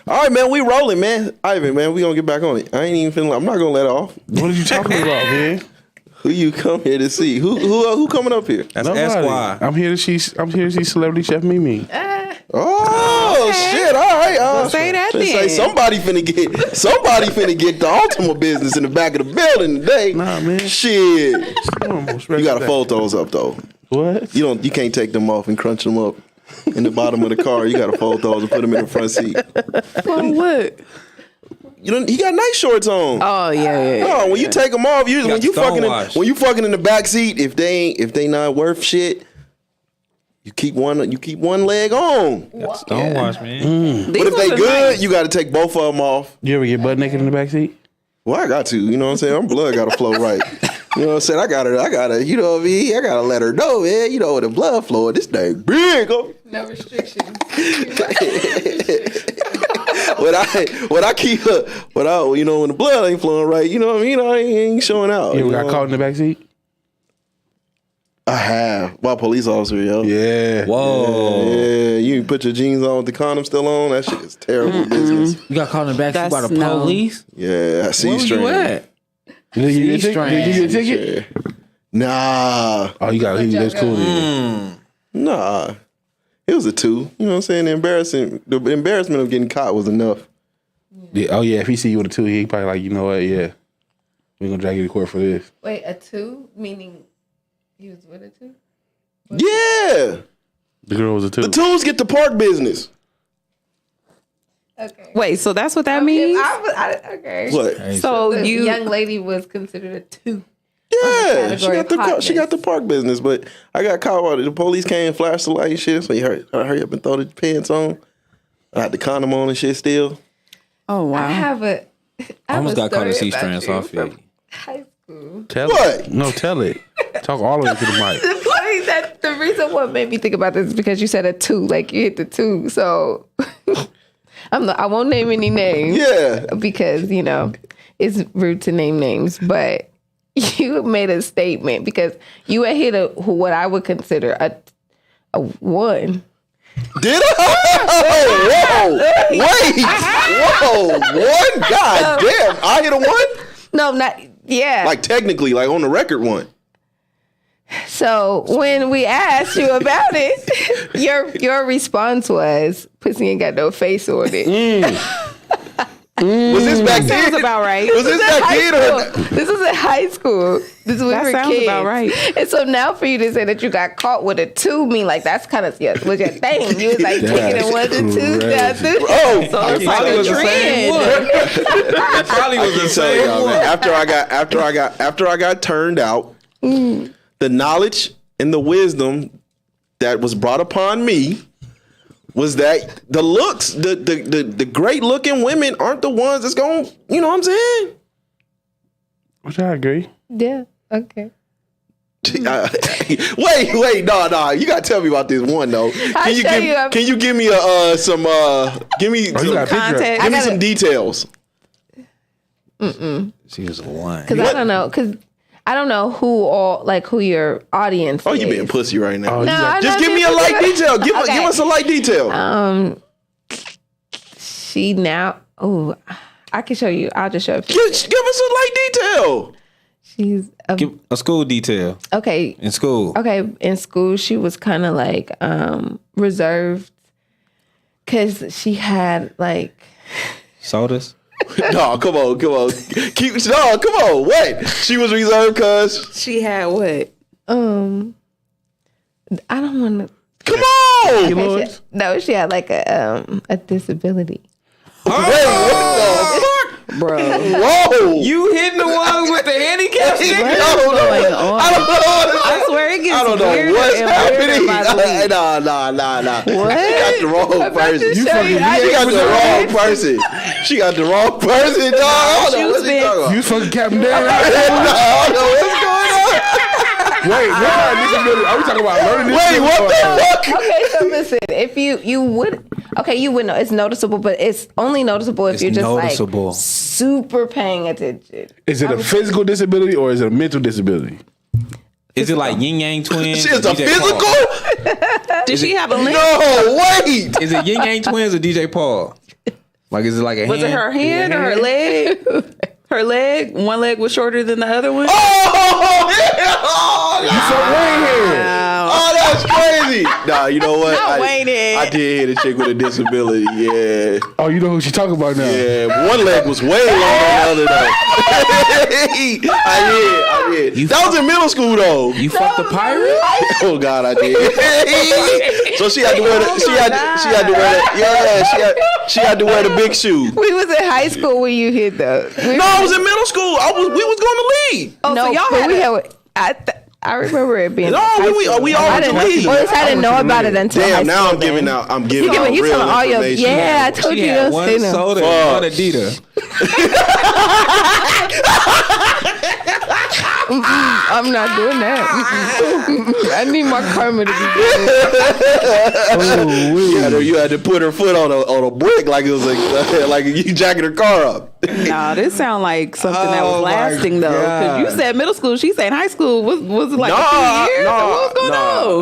All right, man, we rolling, man. Ivan, man, we gonna get back on it. I ain't even feeling. I'm not gonna let off. What are you talking about, man? Who you come here to see? Who coming up here? That's Esquire. I'm here to see Celebrity Chef Mimi. Oh shit! All right, say that then. then. Somebody finna get the Ultima business in the back of the building today. Nah, man. Shit. You gotta fold those up though. What? You can't take them off and crunch them up in the bottom of the car. You gotta fold those and put them in the front seat. For what? He got night shorts on. Oh yeah. No, when you take them off, when you fucking in the back seat, if they not worth shit, you keep one leg on. Stonewash, man. But if they good, you got to take both of them off. You ever get butt naked in the back seat? Well, I got to. You know what I'm saying? My blood got to flow right. You know what I'm saying? I gotta. You know what I mean? I gotta let her know, man. You know, with the blood flow, this thing big. No restrictions. When the blood ain't flowing right, you know what I mean? I ain't showing out. You ever got caught in the back seat? I have. By a police officer, yo. Yeah. Whoa. Yeah. You put your jeans on with the condom still on. That shit is terrible business. You got caught in the back seat by the no. police? Yeah, I see Where was you at? Did you get a ticket? Yeah. Nah. Oh, that's cool. Then. Nah. It was a 2. You know what I'm saying? The embarrassment of getting caught was enough. Yeah. Oh yeah, if he see you with a 2, he probably like, you know what? Yeah, we're gonna drag you to court for this. Wait, a 2? Meaning he was with a 2? Yeah. The girl was a 2. The 2s get the park business. Okay. Wait, so that's what that means? Okay. What? So The you young lady was considered a 2. Yeah, she got category of the park business, but I got caught while the police came, flashed the light and shit. So you hurry up and throw the pants on. I had the condom on and shit still. Oh wow. I have a Almost got caught in story C-strands about off you you. from high school. Tell What? it. No, tell it. Talk all the way to the mic. The funny that the reason what made me think about this is because you said a 2, like you hit the 2. So I won't name any names. Yeah. Because, it's rude to name names, but you made a statement because you had hit what I would consider a 1. Did I? Whoa. Wait. Whoa. 1? God damn. I hit a 1? No, not, yeah. Like technically, like on the record 1. So when we asked you about it, your response was, pussy ain't got no face on it. Was this back then? Sounds about right. Was this back then? This was in high school. This was That for sounds kids. about right. And so now for you to say that you got caught with a 2, mean like that's kind of was your thing. You was like taking it 1 to 2. That's it. Oh, So it's It like probably a was the same one. trend. It probably was the tell same y'all, one. man, after I got turned out, the knowledge and the wisdom that was brought upon me was that the looks, the great looking women aren't the ones that's going, you know what I'm saying? Which I agree. Yeah. Okay. Wait, no, you gotta tell me about this one though. Can you give me some Context. give me some details? She was a 1. Because I don't know who your audience is. Oh, you being pussy right now. Oh, Just give me a light detail. Give us a light detail. She now. Oh, I can show you. I'll just show you. Give us a light detail. She's Give a school detail. okay. In school. Okay, in school she was kind of like reserved because she had like Sodas. No, come on. Come on. What? She was reserved because She had what? I don't want to. come on. She had like a disability. Wait, what the fuck? Bro. Whoa. You hitting the one with the handicap stick? I don't know. I swear it gets I don't know weirder what's and happening. weirder by the week. Nah. What? She got the wrong person. She She got the wrong person. She got the wrong person, dog. I don't know what's he talking about. You fucking Captain Darren. I don't know what's going on. Wait, what kind of disability? Are we talking about learning this? Wait, what the fuck? Okay, so listen, if you would know, it's noticeable, but it's only noticeable if It's you're just noticeable. like super paying attention. Is it a physical disability or is it a mental disability? Is it like yin yang twins? She is or a DJ physical? Paul? Did she have a link? No, wait. Is it yin yang twins or DJ Paul? Like, is it like a Was it her hand or her leg? Her leg? One leg was shorter than the other one? Oh, that's crazy. Nah, you know what? Not Wayne. I did hit a chick with a disability. Yeah. Oh, you know who she talking about now? Yeah, one leg was way longer than the other though. I did. That was in middle school though. You fucked the pirate? Oh God, I did. So she had to wear the. She had to wear the. Yeah, she had to wear the big shoe. We was in high school when you hit those. No, I was in middle school. We was going to leave. Oh, No, so y'all but I remember it being. No, we all went to leave. Well, I didn't know about it until high Damn, school. now I'm giving out. I'm giving out You real telling all your. information. Yeah, I told She you had those one things. soda Fuck. and one Adidas. I'm not doing that. I need my karma to be good. You had to put her foot on a brick like it was like you jacking her car up. Nah, this sound like something that Oh, was my lasting though. Because you God. said middle school. She said high school. Was it like a few years? What was going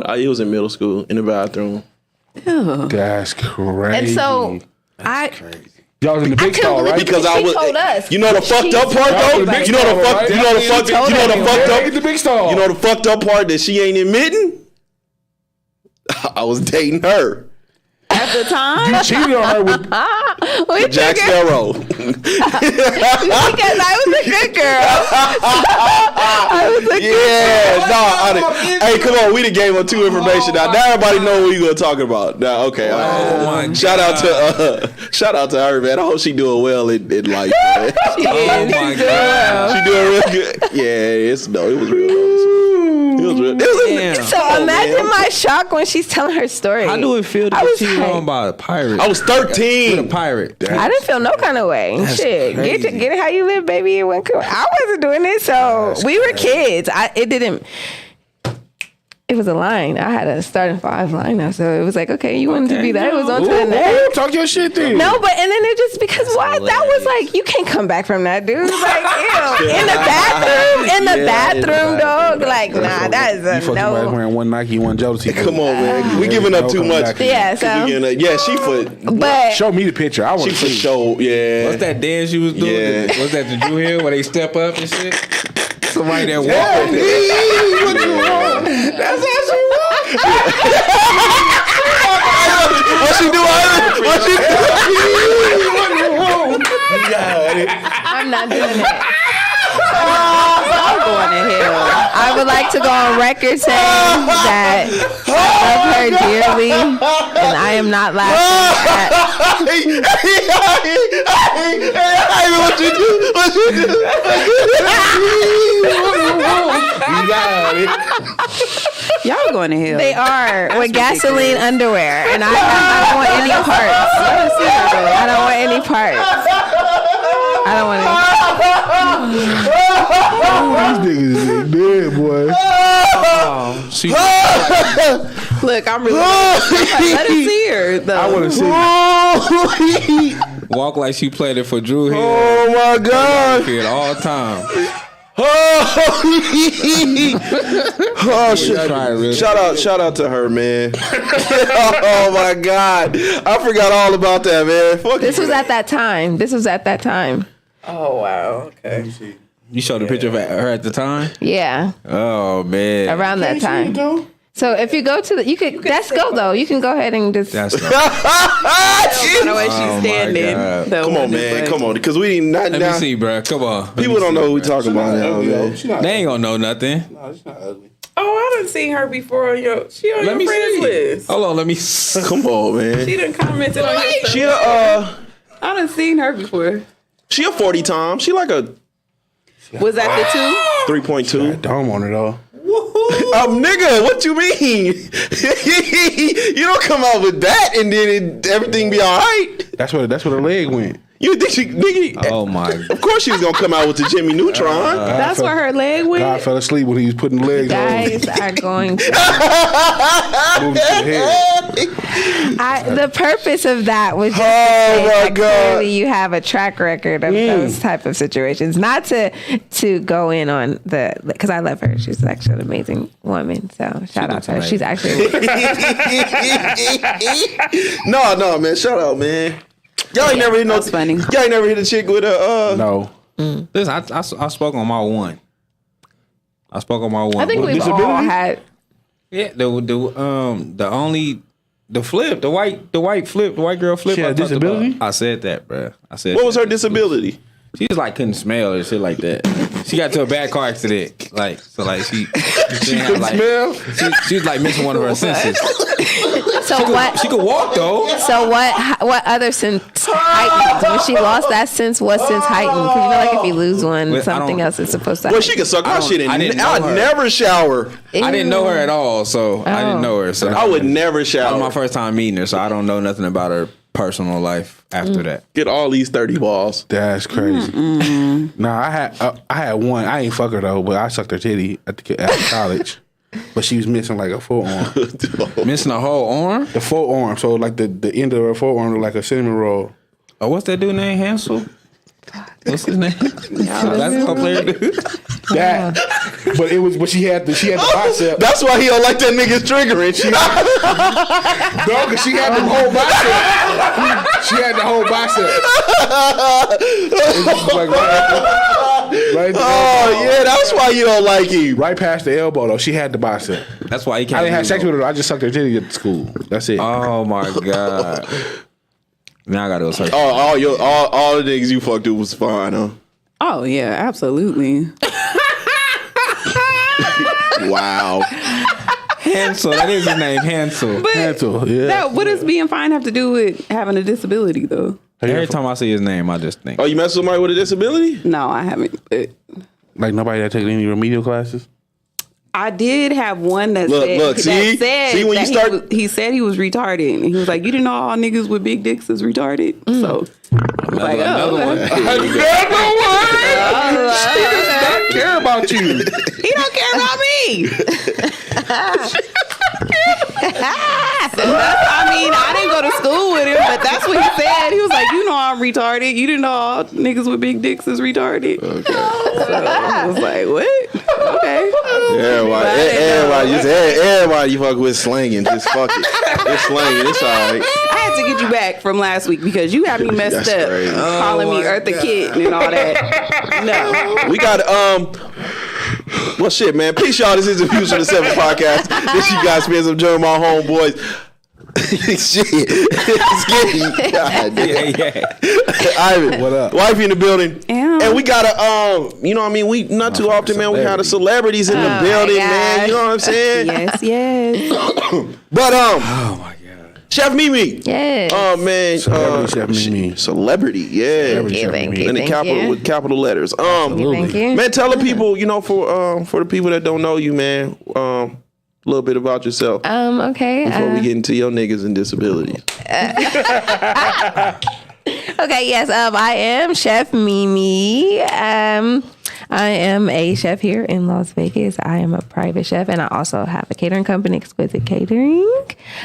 on? It was in middle school in the bathroom. That's crazy. And so y'all was in the big couldn't stall, believe right? Because She I was. told us. You know the fucked up part Y'all though. was in the big You know the stall, fuck. right? You know the fucked. You know the fucked Get the up. big stall. You know the fucked up part that she ain't admitting. I was dating her, At the time? You cheated on her with Jack Sparrow. Because I was a good girl. I was a Hey, come on, we done gave her too information now. Now everybody know what you gonna talk about. Now, okay. All right. my Shout out to her, man. I hope she doing well in life, man. Oh my God. She doing real good. Yeah, it was real. It was real. Damn. So imagine my shock when she's telling her story. How do it feel to I be was cheated hyped. on by a pirate? I was With a 13. pirate. I didn't feel no kind of way. Shit, crazy. get it how you live, baby. It wasn't cool. I wasn't doing it, so we were kids. It didn't. It was a line. I had a starting 5 line now, so it was like, okay, you wanted to be that. It was on to the next. talk your shit then. No, but and then it just because what that was like, you can't come back from that, dude. Like, ew, in the bathroom, dog. Like, nah, that is You a fucking somebody no. wearing one Nike, one Josie. Come on, man. We giving up too much. Yeah, so Yeah, she for but Show me the picture. I want she to for see. show. Yeah. What's that dance you was doing? Yeah. What's that the Drew Hill where they step up and shit? Somebody that walk. That's how she What she do? What she do? I'm not doing it. I'm going to hell. I would like to go on record saying that I love her dearly, and I am not laughing at. What you do? What you do? You got it. Y'all going to hell. They are with gasoline underwear, and I don't want any parts. I don't want any parts. I don't want any. These niggas is dead, boy. She, Look, I'm really. Let us see her, though. I want to see. walk like she played it for Drew Hill. Oh my God. At all time. Oh shit! Shout out to her, man. Oh my God, I forgot all about that, man. Fuck This was at that time. Oh, wow. Okay. You showed a picture of her at the time? Yeah, Oh, man. around that time. So if you go to you could. Let's go though. You can go ahead and just. That's The way she's standing. God. Come on, man. Come on, because we not Let now. me see, bro. Come on. People don't know who we talking about now, man. They ain't gonna know nothing. No, she's not ugly. Oh, I done seen her before on your. She on Let me your friends see. list. Hold on, let me. Come on, man. She done commented on your stuff. She I done seen her before. she a 40 Tom. She like a Was that the 3.2. Dome on it all. Nigga, what you mean? You don't come out with that and then everything be all right. That's where her leg went. You think she, nigga? Oh, my. Of course she was gonna come out with the Jimmy Neutron. That's where her leg went? God fell asleep when he was putting the legs Guys are going to. on. Moving to the head. The purpose of that was just Oh to say my that God. clearly you have a track record of those type of situations. Not to go in on because I love her. She's actually an amazing woman. So shout out to her. She's actually No, man. Shout out, man. Y'all ain't never hit no. That's funny. Y'all ain't never hit a chick with a. No. Listen, I spoke on my one. I spoke on my one. I think we've all had. Yeah, the white girl flip. She had I talked disability? about. I said that, bruh. I said. What was her disability? She just like couldn't smell or shit like that. She got to a bad car accident. She didn't have, like, Smell? she was like missing one of her senses. So what? She could walk though. So what other sense heightened? When she lost that sense, what sense heightened? Because you know, like if you lose one, But I something don't- else is supposed to. Well, heighten. she could suck my shit in. I didn't know I'd her. never shower. I didn't know her at all, so I didn't know her. So I would never That was shower. my first time meeting her, so I don't know nothing about her personal life after that. Get all these 30 balls. That's crazy. Nah, I had one. I ain't fuck her though, but I sucked her titty at college. But she was missing like a forearm. Missing a whole arm? The forearm, so like the end of her forearm looked like a cinnamon roll. Oh, what's that dude named Hansel? What's his name? Basketball player dude. That, but she had the bicep. That's why he don't like that niggas triggering. No, because she had the whole bicep. She had the whole bicep. It was like right Oh, yeah, that's why you don't like him. right past the elbow though. She had the bicep. That's why he can't. I didn't have sex with her. I just sucked her titty at school. That's it. Oh my god. Now I gotta go search. All the niggas you fucked with was fine, huh? Oh yeah, absolutely. Wow. Hansel. That is his name, Hansel. But Hansel, yeah. that, what does being fine have to do with having a disability though? Every time I see his name, I just think. Oh, you mess with somebody with a disability? No, I haven't. But Like nobody that taking any remedial classes? I did have one that Look, said, look, see? that See, when that you start- he said he was retarded, and he was like, "You didn't know all niggas with big dicks is retarded." So, like, Another one. I care about you. he don't care about me. I mean, I didn't go to school with him, but that's what he said. He was like, "You know I'm retarded. You didn't know all niggas with big dicks is retarded." Okay. So I was like, "What? Okay." Everybody you fuck with slanging. Just fuck it. Just slanging. It's all right. I had to get you back from last week because you had me messed That's up, crazy. calling me Eartha Kitt and all that. No. We got well, shit, man. Peace, y'all. This is the Views from the Seven podcast. This you guys spend some joining my homeboys. Shit, it's getting. God damn. Yeah. Ivan, What up? Wifey in the building, Yeah. and we got a you know what I mean. We not too often, man. We got a celebrities in the my building, gosh. man. You know what I'm saying? Yes. But Oh my god. Chef Mimi. Yes. Oh man, Celebrity Chef Mimi. Celebrity, yeah. Thank you, thank you, In the thank capital you. with capital letters. Thank you. Man, tell the people, you know, for the people that don't know you, man, a little bit about yourself Okay. before we get into your niggas and disabilities. Okay, yes, I am Chef Mimi. I am a chef here in Las Vegas. I am a private chef, and I also have a catering company, Exquisite Catering.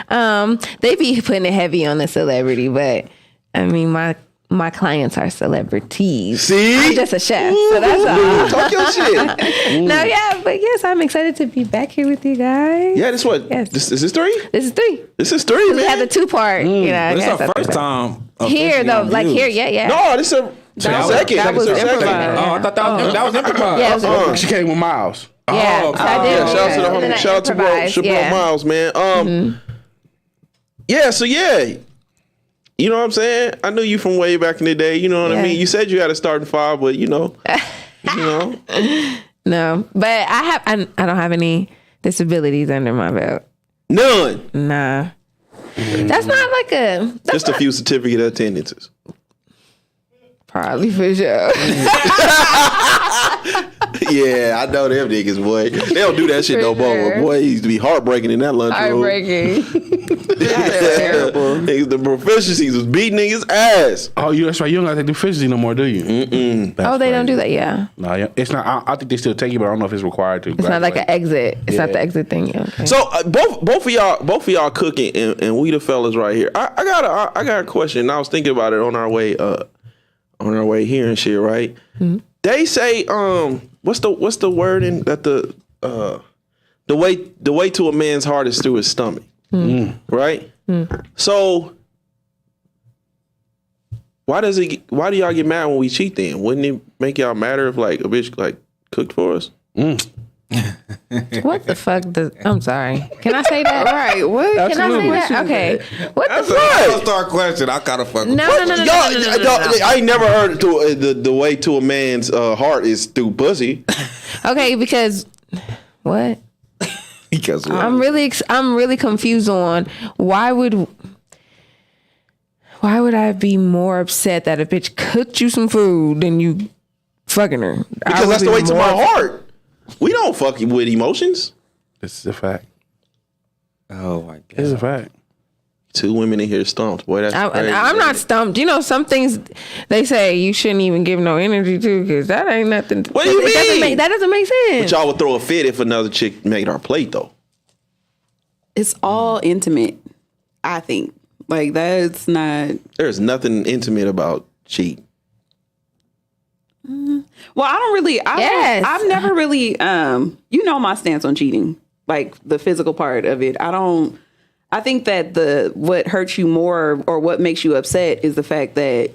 They be putting it heavy on the celebrity, but I mean, my clients are celebrities. See? I'm just a chef, so that's all. Talk your shit. No, yeah, but yes, I'm excited to be back here with you guys. Yeah, this what? Yes. Is this 3? This is 3. This is 3, We had the man. 2-part, you know. I This is guess our that's first what- time Here, officially though, on like Views. here, yeah. No, this is a That was- second. that was This is a second. improvised. Oh, I thought that was improvised. Yeah, it was She came with Miles. Yeah, Oh, okay. I did. Yeah, shout out to the And then homie. I Shout out to bro, improvised, yeah. Miles, man. Yeah, so yeah. You know what I'm saying? I knew you from way back in the day. You know what I Yeah. mean? You said you had a starting 5, but you know. No, but I don't have any disabilities under my belt. None. Nah. That's not like Just a few certificate attendances. probably for sure. Yeah, I know them niggas, boy. They don't do that shit For no more. sure. Boy, it used to be heartbreaking in that lunchroom. Heartbreaking. Terrible. Niggas, the proficiencies was beating niggas' ass. Oh, that's right. You don't got to take the efficiency no more, do you? Oh, they don't do that. Yeah, No, yeah, it's not. I think they still take it, but I don't know if it's required to. it's not like an exit. It's not the exit thing. Yeah, okay. So both of y'all cooking, and we the fellas right here. I got a question. I was thinking about it on our way here and shit. Right? Mm-hmm. They say what's the wording that the way to a man's heart is through his stomach. Right? So Why do y'all get mad when we cheat then? Wouldn't it make y'all matter if like a bitch like cooked for us? What the fuck I'm sorry. Can I say that? Right. What? Can I say that? Okay. What the fuck? That's a star question. I kind of fuck with No. I ain't never heard the way to a man's heart is through pussy. Okay, because what? because I'm really confused on why would I be more upset that a bitch cooked you some food than you fucking her? Because that's the way to my heart. We don't fuck with emotions. This is a fact. Oh my god. It's a fact. 2 women in here stumped. Boy, that's crazy. I'm not stumped. You know, some things they say you shouldn't even give no energy to because that ain't nothing. What do you mean? That doesn't make sense. But y'all would throw a fit if another chick made our plate, though. It's all intimate, I think. Like, that's not... There's nothing intimate about cheating. Well, I've never really, you know my stance on cheating, like the physical part of it. I think that what hurts you more or what makes you upset is the fact that,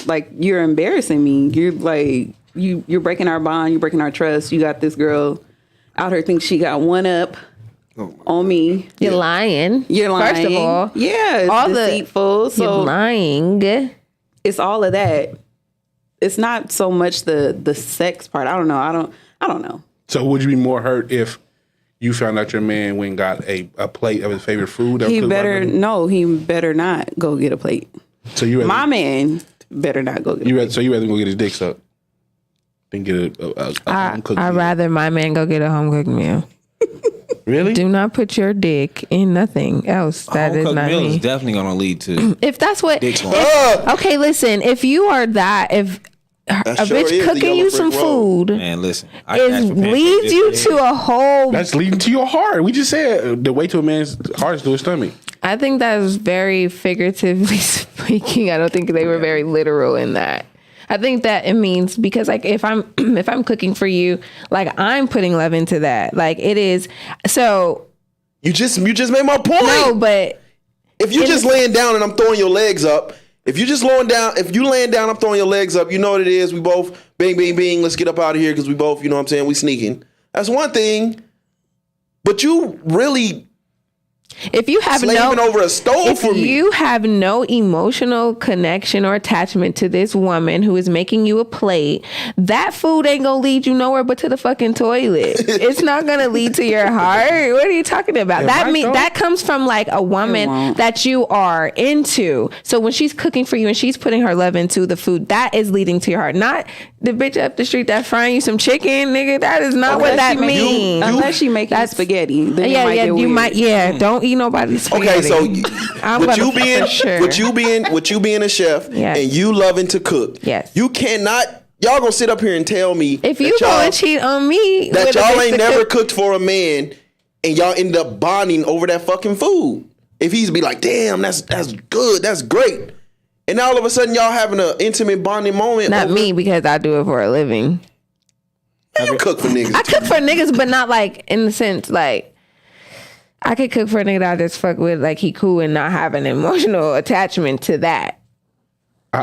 like, you're embarrassing me. You're like, you're breaking our bond. You're breaking our trust. You got this girl out here thinks she got one up on me. You're lying. First of all. Yeah. It's deceitful. So you're lying. It's all of that. It's not so much the sex part. I don't know. I don't know. So would you be more hurt if you found out your man went and got a plate of his favorite food? He better not go get a plate. So my man better not go get a plate. So you rather go get his dick sucked than get a home cooked meal? I'd rather my man go get a home cooked meal. Really? Do not put your dick in nothing else. That is not meal me. is definitely gonna lead to if that's what. Okay, listen. If you are that, if a sure bitch cooking you some food, man, listen, leads you to a whole. That's leading to your heart. We just said the way to a man's heart is to his stomach. I think that was very figuratively speaking. I don't think they were very literal in that. I think that it means because like if I'm cooking for you, like I'm putting love into that. Like it is. So you just made my point. No, but if you just laying down and I'm throwing your legs up, if you laying down, I'm throwing your legs up. You know what it is. We both bing, bing, bing. Let's get up out of here because we both, you know what I'm saying. We sneaking. That's one thing. But you really. If you have slaving over a stove for me. If you have no emotional connection or attachment to this woman who is making you a plate, that food ain't gonna lead you nowhere but to the fucking toilet. It's not gonna lead to your heart. What are you talking about? That comes from like a woman that you are into. So when she's cooking for you and she's putting her love into the food, that is leading to your heart. Not the bitch up the street that frying you some chicken, nigga. That is not what that means. Unless she making spaghetti. Then don't eat nobody's spaghetti. Okay, so with you being a chef and you loving to cook, you cannot. Y'all gonna sit up here and tell me if you gonna cheat on me that y'all ain't never cooked for a man and y'all end up bonding over that fucking food. If he's be like, damn, that's good, that's great, and all of a sudden y'all having an intimate bonding moment. Not me because I do it for a living. You cook for niggas. I cook for niggas, but not like in the sense like. I could cook for a nigga that I just fuck with, like he cool and not have an emotional attachment to that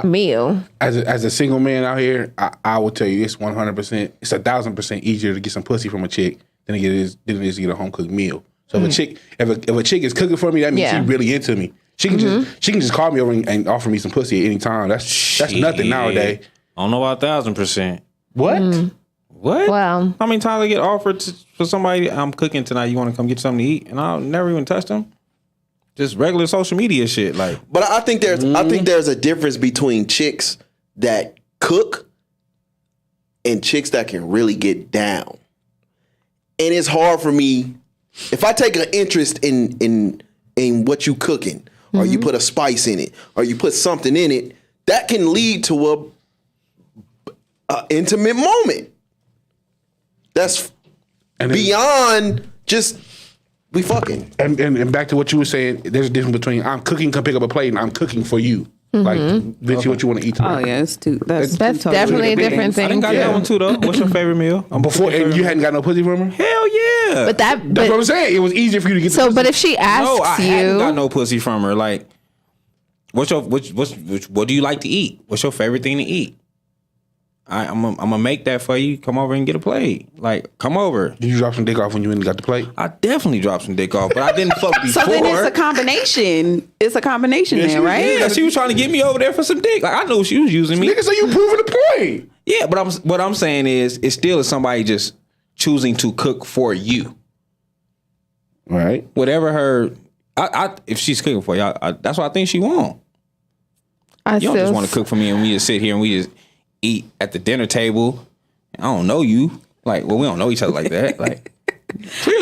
meal. As a single man out here, I will tell you it's 100%, it's 1,000% easier to get some pussy from a chick than it is to get a home cooked meal. So if a chick is cooking for me, that means she's really into me. She can just call me over and offer me some pussy at any time. That's nothing nowadays. I don't know about 1,000%. What? What? Well, how many times I get offered for somebody, I'm cooking tonight, you want to come get something to eat, and I'll never even touch them. Just regular social media shit, like. But I think there's a difference between chicks that cook and chicks that can really get down. And it's hard for me if I take an interest in what you cooking, or you put a spice in it, or you put something in it, that can lead to a intimate moment. That's beyond just we fucking. And back to what you were saying, there's a difference between I'm cooking, come pick up a plate, and I'm cooking for you. Like, bitch, what you want to eat tonight. Oh, yeah, that's definitely a different thing. I didn't got that one too, though. What's your favorite meal? Before, and you hadn't got no pussy from her? Hell yeah. But that's what I'm saying. It was easier for you to get so, but if she asks I you. hadn't got no pussy from her. Like, what do you like to eat? What's your favorite thing to eat? I'm gonna make that for you. Come over and get a plate. Like, come over. Did you drop some dick off when you went and got the plate? I definitely dropped some dick off, but I didn't fuck before. So then it's a combination. It's a combination then, right? Yeah, she was trying to get me over there for some dick. Like, I knew she was using me. Nigga, so you proving the point. Yeah, but what I'm saying is, it still is somebody just choosing to cook for you. Right. Whatever her, if she's cooking for you, that's what I think she want. You don't just want to cook for me and we just sit here and we just eat at the dinner table. I don't know you. Like, well, we don't know each other like that. Like,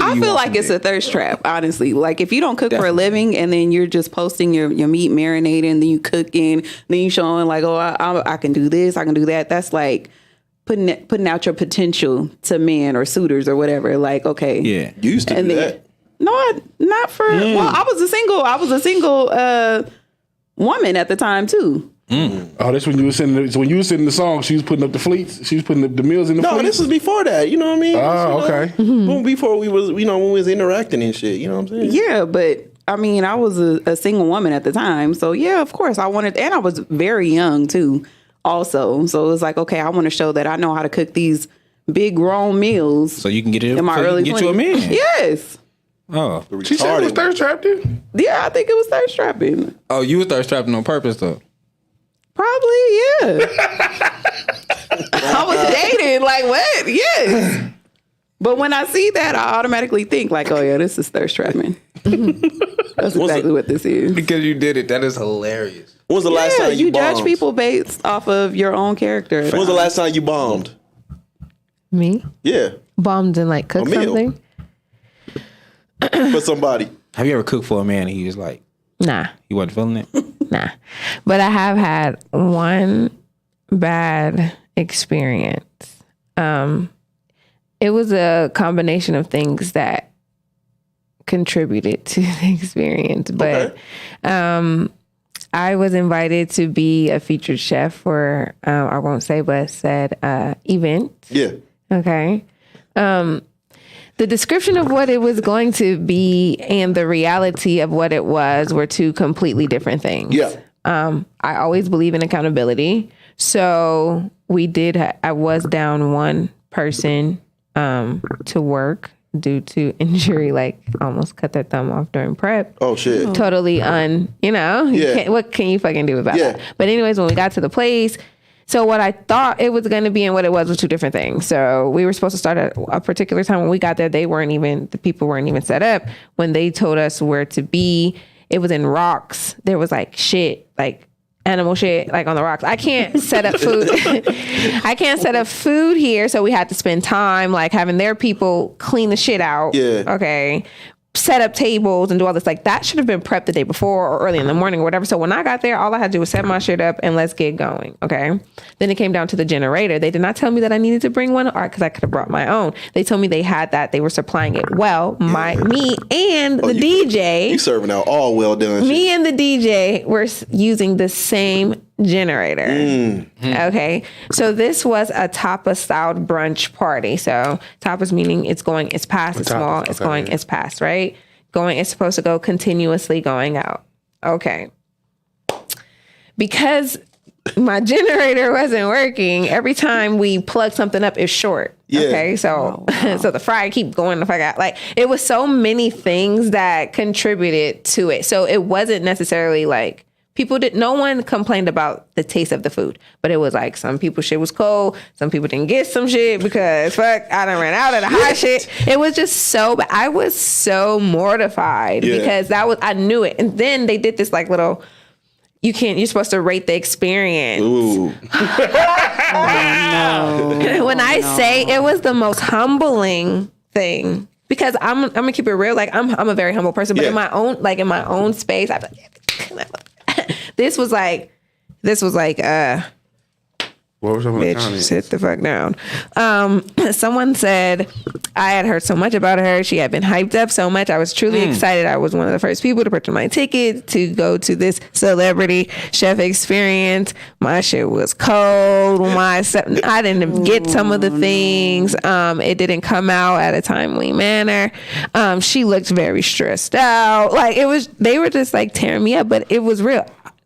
I feel like it's a thirst trap, honestly. Like, if you don't cook for a living and then you're just posting your meat marinating, then you cooking, then you showing like, oh, I can do this, I can do that. That's like putting out your potential to men or suitors or whatever. Like, okay, yeah, you used to do that. No, not for. Well, I was a single woman at the time too. Oh, that's when you were sending. So when you were sending the song, she was putting up the fleets. She was putting up the meals in the. No, fleets? this was before that. You know what I mean? Oh, okay. Before we was, when we was interacting and shit. You know what I'm saying? Yeah, but I mean, I was a single woman at the time, so yeah, of course, I wanted, and I was very young too, also. So it was like, okay, I want to show that I know how to cook these big grown meals. So you can get it in my early 20s. Get you a man. Yes. Oh, she said it was thirst trapping. Yeah, I think it was thirst trapping. Oh, you were thirst trapping on purpose though. Probably, yeah. I was dating, like what? Yes. But when I see that, I automatically think like, oh yeah, this is thirst trapping. That's exactly what this is. Because you did it. That is hilarious. When was the last time you bombed? Judge people based off of your own character. When was the last time you bombed? Me? Yeah. Bombed and like cook something? For somebody. Have you ever cooked for a man and he was like, nah. He wasn't feeling it? Nah. But I have had one bad experience. It was a combination of things that contributed to the experience. But I was invited to be a featured chef for, I won't say, but said event. Yeah. Okay. The description of what it was going to be and the reality of what it was were two completely different things. Yeah. I always believe in accountability. So I was down one person to work due to injury, like almost cut their thumb off during prep. Oh, shit. Totally Yeah. What can you fucking do about that? But anyways, when we got to the place, so what I thought it was going to be and what it was two different things. So we were supposed to start at a particular time. When we got there, the people weren't even set up. When they told us where to be, it was in rocks. There was like shit, like animal shit, like on the rocks. I can't set up food. I can't set up food here. So we had to spend time like having their people clean the shit out. Yeah. Okay. Set up tables and do all this. Like that should have been prepped the day before or early in the morning or whatever. So when I got there, all I had to do was set my shit up and let's get going. Okay. Then it came down to the generator. They did not tell me that I needed to bring one because I could have brought my own. They told me they had that. They were supplying it. Well, me and the DJ. You serving out all well done. Me and the DJ were using the same generator. Okay. So this was a tapas styled brunch party. So tapas meaning it's past, it's small, it's going, it's past, right? Going, it's supposed to go continuously going out. Okay. Because my generator wasn't working, every time we plug something up, it's short. Yeah. Okay. So, so the fryer keep going the fuck out. Like it was so many things that contributed to it. So it wasn't necessarily like, no one complained about the taste of the food, but it was like some people shit was cold. Some people didn't get some shit because fuck, I done ran out of the hot shit. It was just so bad. I was so mortified because I knew it. And then they did this like little, you're supposed to rate the experience. Ooh. When I say it was the most humbling thing, because I'm gonna keep it real. Like I'm a very humble person, but in my own space, I'm like, This was like, what was some of the comments? Bitch, sit the fuck down. Someone said I had heard so much about her. She had been hyped up so much. I was truly excited. I was one of the first people to purchase my ticket to go to this celebrity chef experience. My shit was cold. I didn't get some of the things. It didn't come out at a timely manner. She looked very stressed out. Like they were just like tearing me up, but it was real.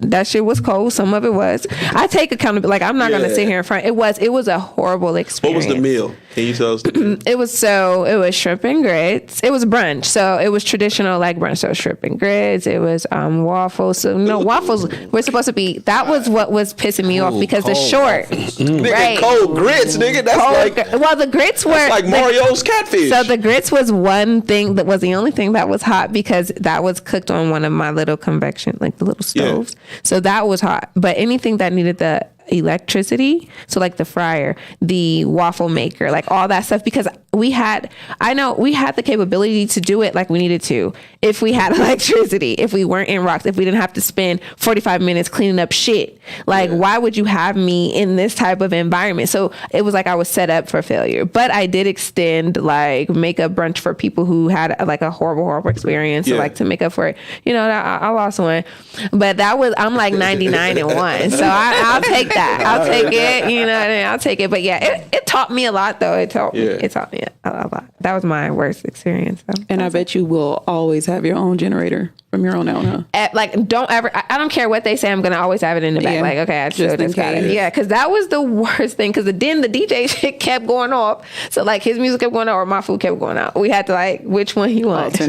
That shit was cold. Some of it was. I take accountability. Like, I'm not gonna sit here in front. It was a horrible experience. What was the meal? Can you tell us? It was shrimp and grits. It was brunch, so it was traditional like brunch. So shrimp and grits. It was waffles. So no, waffles were supposed to be. That was what was pissing me off because the short, nigga, cold grits, nigga. That's well, the grits were like Mario's catfish. So the grits was one thing that was the only thing that was hot because that was cooked on one of my little convection, like the little stoves. Yeah. So that was hot. But anything that needed the electricity, so like the fryer, the waffle maker, like all that stuff, because we had the capability to do it like we needed to if we had electricity, if we weren't in rocks, if we didn't have to spend 45 minutes cleaning up shit. Like, why would you have me in this type of environment? So it was like I was set up for failure. But I did extend like makeup brunch for people who had like a horrible experience, so like to make up for it. You know, I lost one, but I'm like 99 and 1, so I'll take that. I'll take it. You know, I'll take it. But yeah, it taught me a lot, though. It taught me a lot. That was my worst experience. So. And I bet you will always have your own generator from your own out, huh? Like, don't ever. I don't care what they say. I'm gonna always have it in the back. Like, okay, I just got it. Yeah, because that was the worst thing. Because then the DJ shit kept going off. So like his music kept going out, or my food kept going out. We had to like which one he wants. So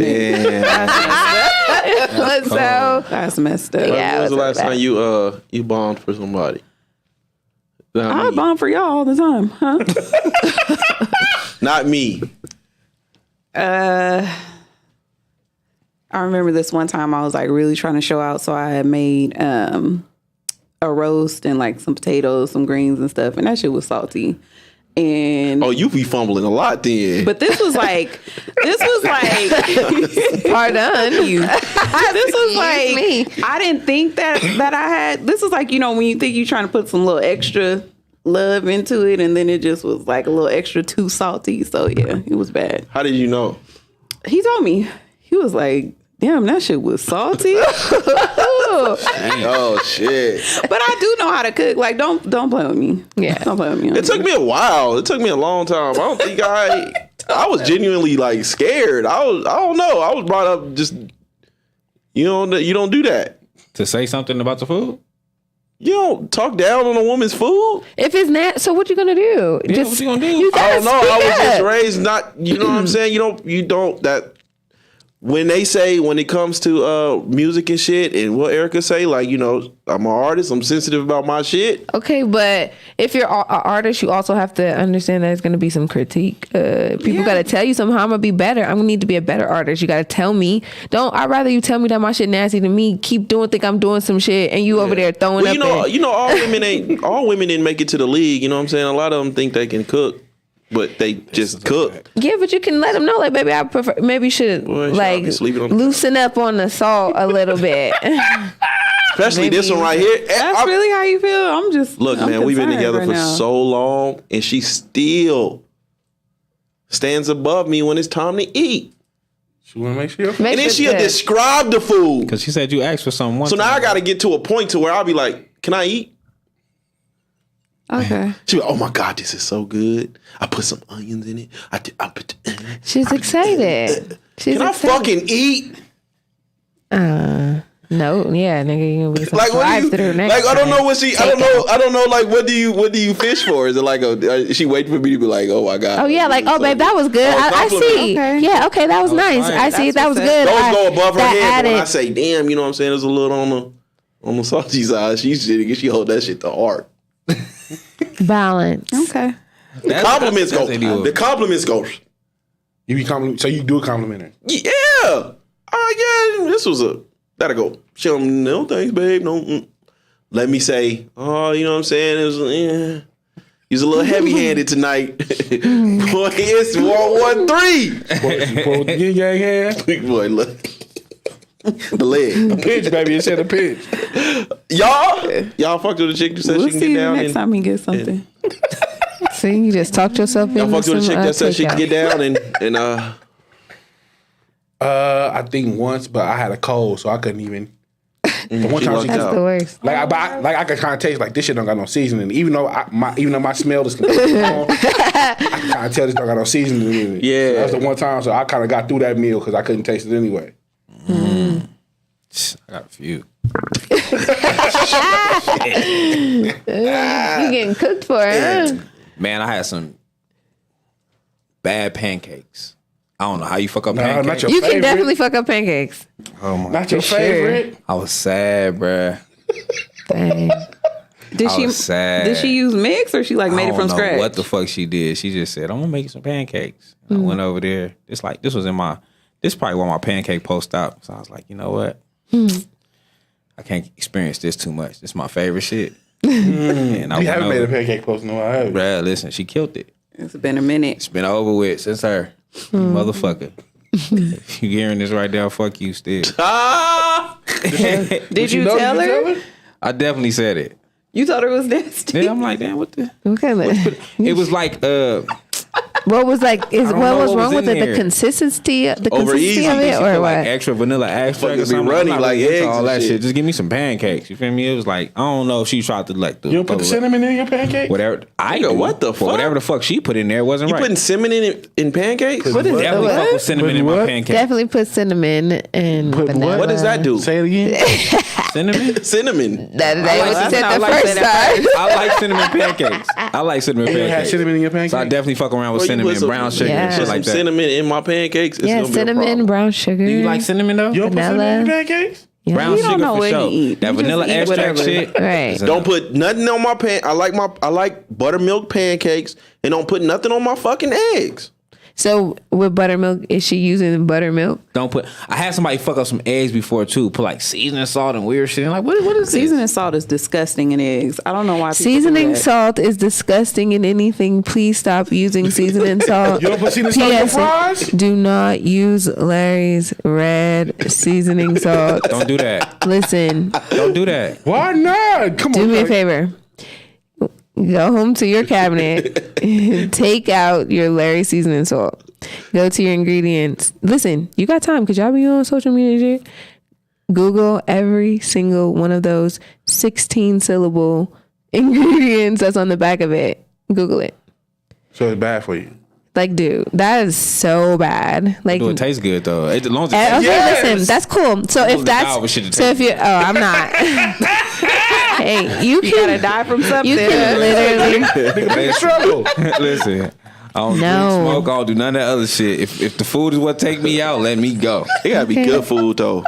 that's messed up. Yeah, when was the last time you bombed for somebody? I bomb for y'all all the time, huh? Not me. I remember this one time I was like really trying to show out, so I had made a roast and like some potatoes, some greens and stuff, and that shit was salty. And you be fumbling a lot then. But this was like pardon you. This was like me. I didn't think that I had. This was like, you know, when you think you're trying to put some little extra love into it, and then it just was like a little extra too salty. So yeah, it was bad. How did you know? He told me. He was like, damn, that shit was salty. Oh shit! But I do know how to cook. Like, don't play with me. Yeah, don't play with me. It took me a while. It took me a long time. I don't think I was genuinely like scared. I don't know. I was brought up just you don't do that. To say something about the food? You don't talk down on a woman's food. If it's not, so what you gonna do? Yeah, what you gonna do? I don't know. I was just raised not. You know what I'm saying? You don't that. When it comes to music and shit, and what Erica say, like, you know, I'm an artist, I'm sensitive about my shit. Okay, but if you're an artist, you also have to understand that there's going to be some critique. People got to tell you somehow I'm going to be better. I'm going to need to be a better artist. You got to tell me. I'd rather you tell me that my shit nasty than me think I'm doing some shit and you over there throwing up. All women didn't make it to the league. You know what I'm saying? A lot of them think they can cook. But they just cook. Yeah, but you can let them know, like, baby, I prefer. Maybe you should loosen up on the salt a little bit. Especially this one right here. That's really how you feel. I'm we've been together for so long, and she still stands above me when it's time to eat. She want to make sure. And then she'll describe the food because she said you asked for something. So now I got to get to a point to where I'll be like, "Can I eat?" Okay. She like, oh my God, this is so good. I put some onions in it. She's excited. Can I fucking eat? No, yeah, nigga, you gonna be like what do you like? I don't know what she. I don't know. Like what do you fish for? Is it like is she waiting for me to be like, oh my God? Oh yeah, like babe, that was good. I see. Okay. Yeah, okay, that was nice. I see, that was good. Those go above her head when I say, damn, you know what I'm saying? There's a little on the salty side. She hold that shit to heart. Balance. Okay. The compliments go. You be compliment. So you do a complimentary. Yeah. Yeah. This was that'll go. Show them no thanks, babe. No. Let me say, oh, you know what I'm saying? It was he's a little heavy handed tonight. Boy, it's 113. Yin yang hand. Boy, look. The leg. A pinch, baby. It said a pinch. Y'all fucked with the chick that said she can get down. Next time he gets something. See, you just talked yourself in. Y'all fucked with the chick that said she can get down and I think once, but I had a cold, so I couldn't even. But one time that's the worst. I could kind of taste like this shit don't got no seasoning. Even though my smell is completely strong, I can kind of tell this don't got no seasoning in it. Yeah, so that was the one time. So I kind of got through that meal because I couldn't taste it anyway. I got a few. You getting cooked for it, huh? Man, I had some bad pancakes. I don't know how you fuck up pancakes. Not your You favorite. can definitely fuck up pancakes. Oh my! Not your For sure. favorite. I was sad, bruh. Dang. Did I was sad. Did she use mix or she like made it from I don't know scratch? what the fuck she did. She just said, "I'm gonna make you some pancakes." I went over there. This was in my. This probably where my pancake post out. So I was like, you know what? I can't experience this too much. This is my favorite shit. And I You haven't made a over. pancake post in a while, have you? Bruh, listen, she killed it. It's been a minute. It's been over with since her. You motherfucker. If you hearing this right now, fuck you still. Did you tell her? I definitely said it. You told her it was nasty. Yeah, I'm like, damn, what the? Okay. It was like, What was like? What know was what wrong was with in it? The there. consistency, Over consistency easy. of it, she or put what? like extra vanilla extract or Fucking be something. runny I'm not like really into eggs all and that shit. shit. Just give me some pancakes. You feel me? It was like, I don't know if she tried to like the. You don't put the cinnamon in your pancake? Whatever. I Nigga, do, what the but fuck? whatever the fuck she put in there wasn't You right. putting cinnamon in pancakes? What is Definitely that? fuck with cinnamon in my What? pancakes. Definitely put cinnamon and Put what? vanilla. What does that do? Say it again. Cinnamon? Cinnamon. That I what like you said cinnamon. the I like first that time. I like cinnamon pancakes. I like cinnamon You had pancakes. cinnamon in your pancake? So I definitely fuck around with Well, you cinnamon, put some- brown sugar, Yeah. and shit Put some like that. cinnamon in my pancakes. It's Yeah, gonna be a cinnamon, problem. brown sugar. Do you like cinnamon though? You don't put cinnamon in your pancakes? Yeah. Brown You don't sugar know for what sure. to eat. That You just vanilla eat extract whatever. shit. Right. is Don't put nothing on my pan. I like buttermilk pancakes, and don't put nothing on my fucking eggs. So with buttermilk, is she using buttermilk? Don't put. I had somebody fuck up some eggs before too. Put like seasoning salt and weird shit. I'm like, what is Seasoning salt is disgusting in eggs. I don't know why people Seasoning do that. salt is disgusting in anything. Please stop using seasoning salt. You don't put seasoning salt in your P.S. fries? Do not use Larry's red seasoning salt. this? Don't do that. Listen, Don't do that. Why not? Come on. do me a like- favor. Go home to your cabinet, take out your Larry seasoning salt. Go to your ingredients. Listen, you got time because y'all be on social media shit. Google every single one of those 16 syllable ingredients that's on the back of it. Google it. So it's bad for you. Like, dude, that is so bad. Like, Do it taste good though? As long as it okay, tastes Yes. listen, that's cool. So if supposed to die that's with shit to so if taste you I'm not. Hey, you You can gotta die from something. you can literally Big struggle. Listen, I don't No. drink, smoke, I don't do none of that other shit. If the food is what take me out, let me go. It gotta be Okay. good food though.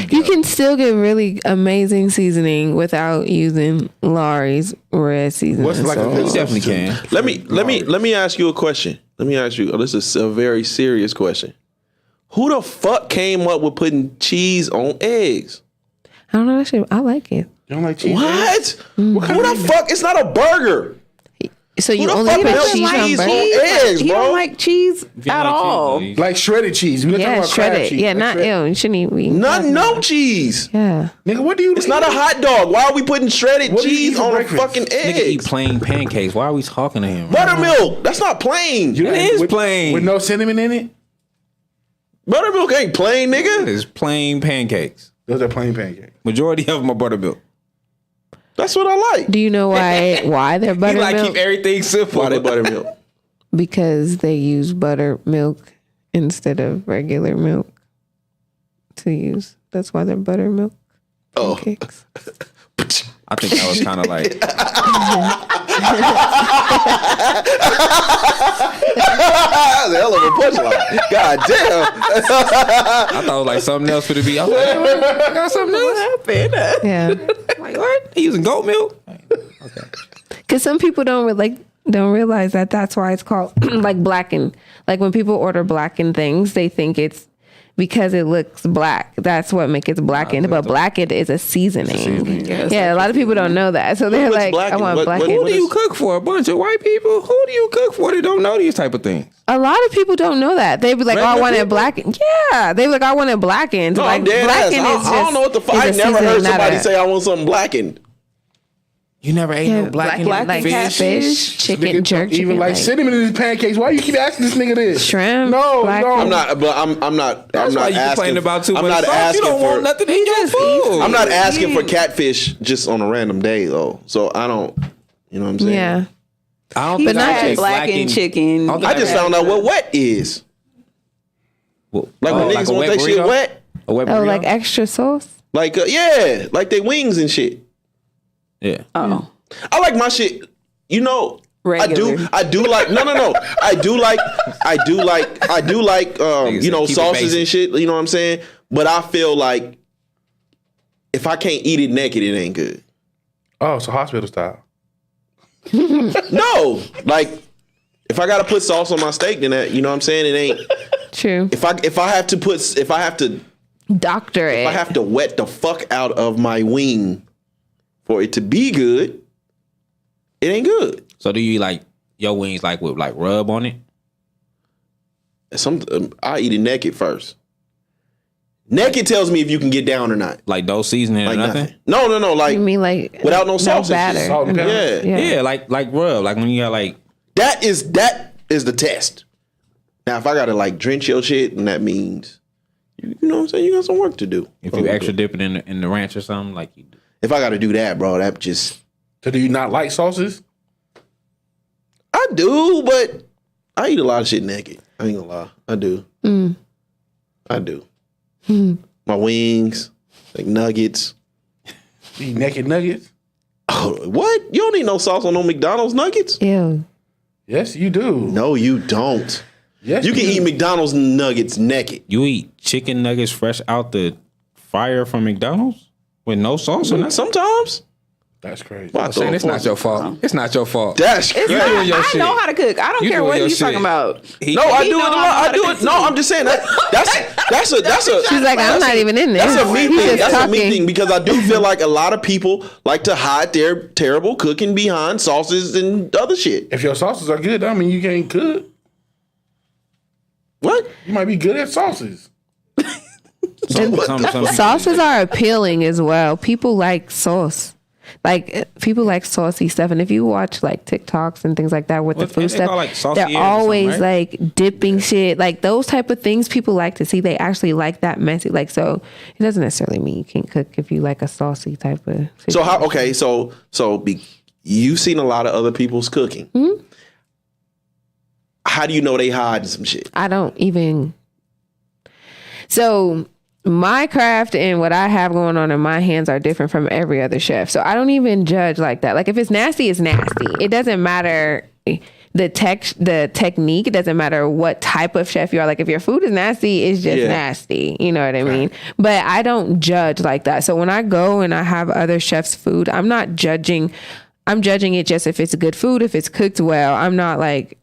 you can still get really amazing seasoning without using Laurie's red seasoning. What's like a salt. good You definitely can. Let me ask you a question. Let me ask you. This is a very serious question. Who the fuck came up with putting cheese on eggs? I don't know that shit. I like it. You don't like cheese? What? Mm. Who the fuck? It's not a burger. So you Who the only fuck put puts cheese on cheese burger? on eggs, You bro? don't like cheese If you at don't like all. cheese, Like shredded cheese. We're talking Yeah, about crab shredded. cheese. Yeah, Like not shredded. ew. You shouldn't eat. No cheese. Yeah. Nigga, what do you It's not a hot dog. Why are we putting shredded What do you eat cheese for on a breakfast? fucking nigga eat eggs? plain pancakes. Why are we talking to him? Buttermilk. That's not plain. You It know, is with, plain. With no cinnamon in it? Buttermilk ain't plain, nigga. It's plain pancakes. Those are plain pancakes. Majority of them are buttermilk. That's what I like. Do you know why they're He buttermilk? like keep everything simple. Why they buttermilk? Because they use buttermilk instead of regular milk to use. That's why they're buttermilk pancakes. I think that was kind of like That's a hell of a punchline. God damn. I thought it was like something else for the be. I was like, hey, what? I got something else. Yeah. Like what? He using goat milk? Because some people don't realize that that's why it's called like blackened. Like when people order blackened things, they think it's because it looks black. That's what makes it blackened. But blackened is a seasoning. Yeah, a lot of people don't know that. So they're What's like, blackened? I want What- blackened. Who do you cook for? A bunch of white people? Who do you cook for that don't know these type of things? A lot of people don't know that. They be like, Regular oh, I want it people? blackened. Yeah. They be like, I want it blackened. No, like I'm dead ass. blackened is just I don't know what the fuck. I is a never heard seasoning, not somebody a- say I want something blackened. You never ate no blackened like fish? catfish, chicken, jerk chicken. Even like cinnamon in his pancakes. Why you keep asking this nigga this? Shrimp, No, blackened. no. I'm not. But I'm not. That's I'm why not you asking. complaining about too I'm much not sauce. asking You don't for. want nothing in your food. I'm not asking for catfish just on a random day though. So I don't. You know what I'm saying? Yeah. I don't But think not I taste blackened chicken. don't I think just found out what wet is. Well, Like when like niggas a want wet that shit burrito? wet. A wet Oh, burrito? like extra sauce? Like like they wings and shit. Yeah. Oh, I like my shit. You know, regular. I do like no. I do like you know, sauces and shit. You know what I'm saying? But I feel like if I can't eat it naked, it ain't good. Oh, so hospital style. No, like if I gotta put sauce on my steak, then that, you know what I'm saying, it ain't true. If I have to Doctor it. If I have to wet the fuck out of my wing for it to be good, it ain't good. So do you like your wings like with like rub on it? I eat it naked first. Naked tells me if you can get down or not. Like no seasoning Like or nothing? No. Like You mean like without no sauce and batter? shit. Salt and pepper. Yeah, like rub. Like when you got like That is the test. Now if I gotta like drench your shit, then that means you know what I'm saying, you got some work to do. if you extra dip it in the ranch or something, like you do. If I gotta do that, bro, that just So do you not like sauces? I do, but I eat a lot of shit naked. I ain't gonna lie. I do. I do. My wings, like nuggets. You eat naked nuggets? Oh, what? You don't need no sauce on no McDonald's nuggets? Ew. Yes, you do. No, you don't. Yes, You can do. eat McDonald's nuggets naked. You eat chicken nuggets fresh out the fryer from McDonald's with no sauce or nothing? Sometimes. That's crazy. Why Saying it's not your fault. It's not your fault. That's crazy. You doing your I shit. know how to cook. I don't You care doing what your he's talking shit. about. No, I He do it. know No, I'm I not do a it. No, I'm just saying that's a. She's like, I'm not even in there. That's a me He's thing. just That's a me talking. thing because I do feel like a lot of people like to hide their terrible cooking behind sauces and other shit. If your sauces are good, I mean you can't cook. What? You might be good at sauces. Sauces are appealing as well. People like sauce. Like people like saucy stuff, and if you watch like TikToks and things like that with the What- food they stuff, call, like, saucy ears they're or always something, right? like dipping shit, like those type of things. People like to see. They actually like that messy. Like so, it doesn't necessarily mean you can't cook if you like a saucy type of. So how? Okay, so you've seen a lot of other people's cooking. How do you know they hiding some shit? I don't even. So my craft and what I have going on in my hands are different from every other chef. So I don't even judge like that. Like if it's nasty, it's nasty. It doesn't matter the technique. It doesn't matter what type of chef you are. Like if your food is nasty, it's just nasty. You know what I mean? But I don't judge like that. So when I go and I have other chefs' food, I'm not judging. I'm judging it just if it's good food, if it's cooked well. I'm not like,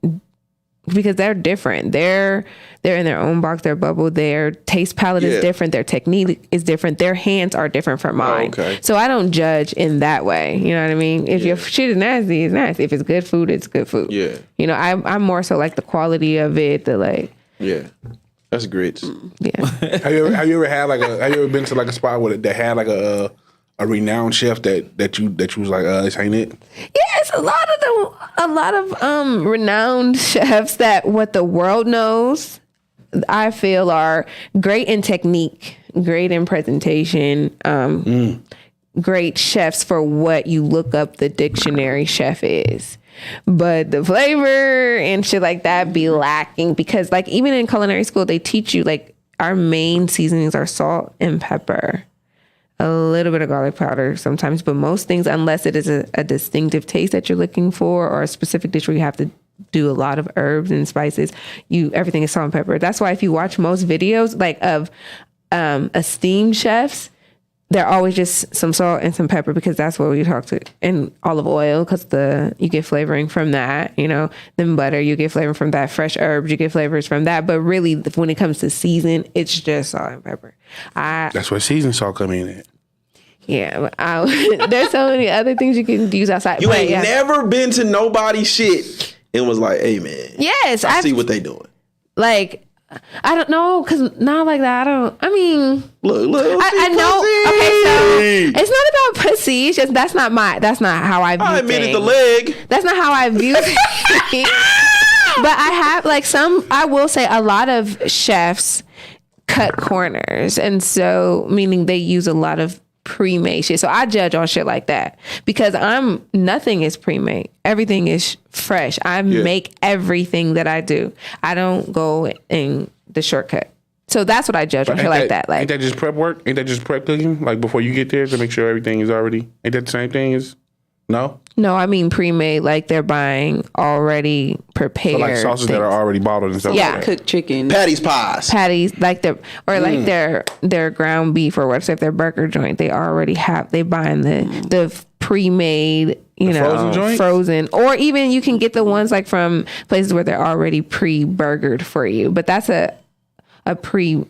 because they're different. They're in their own box, their bubble. Their taste palette is different. Their technique is different. Their hands are different from mine. okay. So I don't judge in that way. You know what I mean? If your shit is nasty, it's nasty. If it's good food, it's good food. Yeah. You know, I'm more so like the quality of it, the like. Yeah, that's grits. Yeah. Have you ever been to like a spot where that had like a renowned chef that you was like, this ain't it? Yes, a lot of renowned chefs that what the world knows, I feel are great in technique, great in presentation, great chefs for what you look up the dictionary chef is. But the flavor and shit like that be lacking because like even in culinary school, they teach you like our main seasonings are salt and pepper. A little bit of garlic powder sometimes, but most things, unless it is a distinctive taste that you're looking for or a specific dish where you have to do a lot of herbs and spices, everything is salt and pepper. That's why if you watch most videos like of esteemed chefs, they're always just some salt and some pepper because that's what we talk to, and olive oil because you get flavoring from that, you know, then butter, you get flavor from that, fresh herbs, you get flavors from that. But really when it comes to season, it's just salt and pepper. That's where seasoned salt come in at. Yeah, but there's so many other things you can use outside. You but ain't never been to nobody's shit and was like, hey man, yes, I see what they doing. Like, I don't know, because not like that. Look, I know. pussy. Okay, so it's not about pussy. It's just that's not how I view I admitted things. the leg. That's not how I view things. But I have I will say a lot of chefs cut corners, and so meaning they use a lot of pre-made shit. So I judge on shit like that because nothing is pre-made. Everything is fresh. I make everything that I do. I don't go in the shortcut. So that's what I judge on shit like that. Like, ain't that just prep work? Ain't that just prep cooking? Like before you get there to make sure everything is already. Ain't that the same thing as? No. No, I mean pre-made. Like they're buying already prepared. So like sauces that are already bottled and stuff. Yeah, like that. Cooked chicken, Patty's pies, like their ground beef or what's if their burger joint. They already have. They buying the pre-made. Frozen, or even you can get the ones like from places where they're already pre-burgered for you. But that's a pre.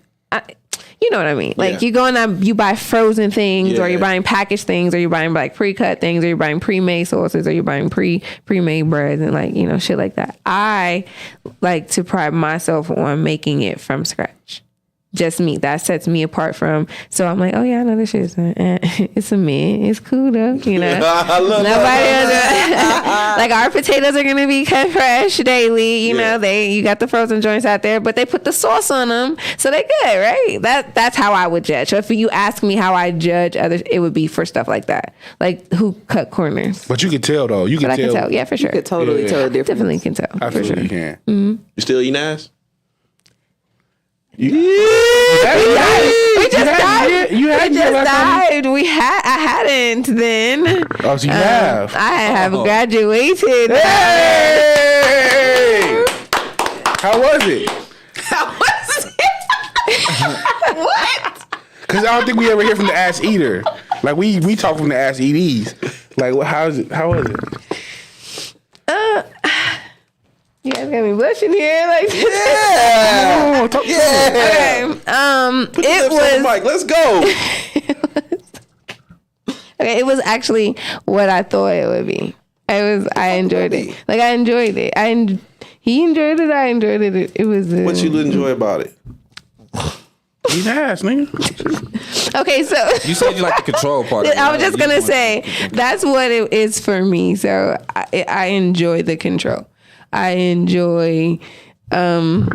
You know what I mean? Like you go in you buy frozen things, or you're buying packaged things, or you're buying like pre-cut things, or you're buying pre-made sauces, or you're buying pre-made breads, and like shit like that. I like to pride myself on making it from scratch. Just me. That sets me apart from. So I'm like, oh yeah, I know this shit. It's a me. It's cool though. I love nobody else. Like our potatoes are gonna be cut fresh daily. You know, you got the frozen joints out there, but they put the sauce on them, so they good, right? That's how I would judge. So if you ask me how I judge others, it would be for stuff like that, like who cut corners. But you can tell though. I can tell. Yeah, for sure. You could totally tell the difference. Definitely can tell. Absolutely, you can. Mm-hmm. You still eating ass? We just dived. I hadn't then. Oh, so you have. I have graduated. Hey! How was it? What? Because I don't think we ever hear from the ass eater. Like we talk from the ass eatees. Like how was it? You guys got me blushing here, like yeah. Okay. Put it was on the mic. Let's go. Okay, it was actually what I thought it would be. I enjoyed it. Like I enjoyed it. He enjoyed it. I enjoyed it. It was. What you enjoy about it? Eat ass, nigga. Okay, so you said you like the control part. I was just gonna say that's what it is for me. So I enjoy the control. I enjoy, you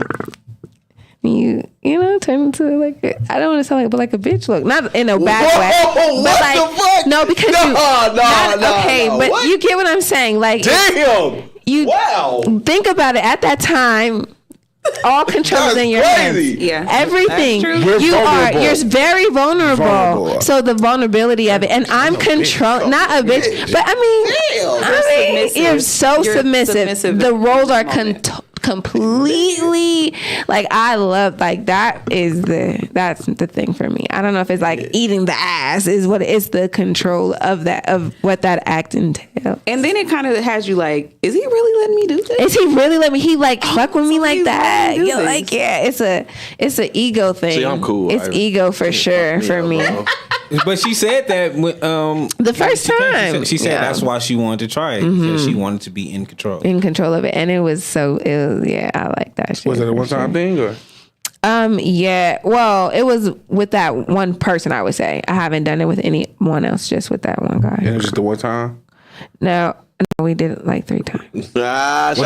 turn into like I don't want to sound like a bitch look, not in a bad way, but like the fuck? No, because but what? you get what I'm saying. Like, damn, think about it. At that time, all control is in your hands. Yeah, everything. You're very vulnerable. So the vulnerability of it, and I'm controlling, not a bitch, but I mean, you're so submissive. The roles are completely like I love like that's the thing for me. I don't know if it's like eating the ass is what it's the control of what that act entails. And then it kind of has you like, is he really letting me do this? Is he really letting me? He like fuck with me like that? You're like, yeah, it's an ego thing. See, I'm cool. It's ego for sure for me. But she said that the first time. She said that's why she wanted to try it because she wanted to be in control of it, and it was I like that shit. Was it a one-time thing or? Yeah. Well, it was with that one person. I would say I haven't done it with anyone else. Just with that one guy. And it was just the one time. No, we did it like 3 times. Because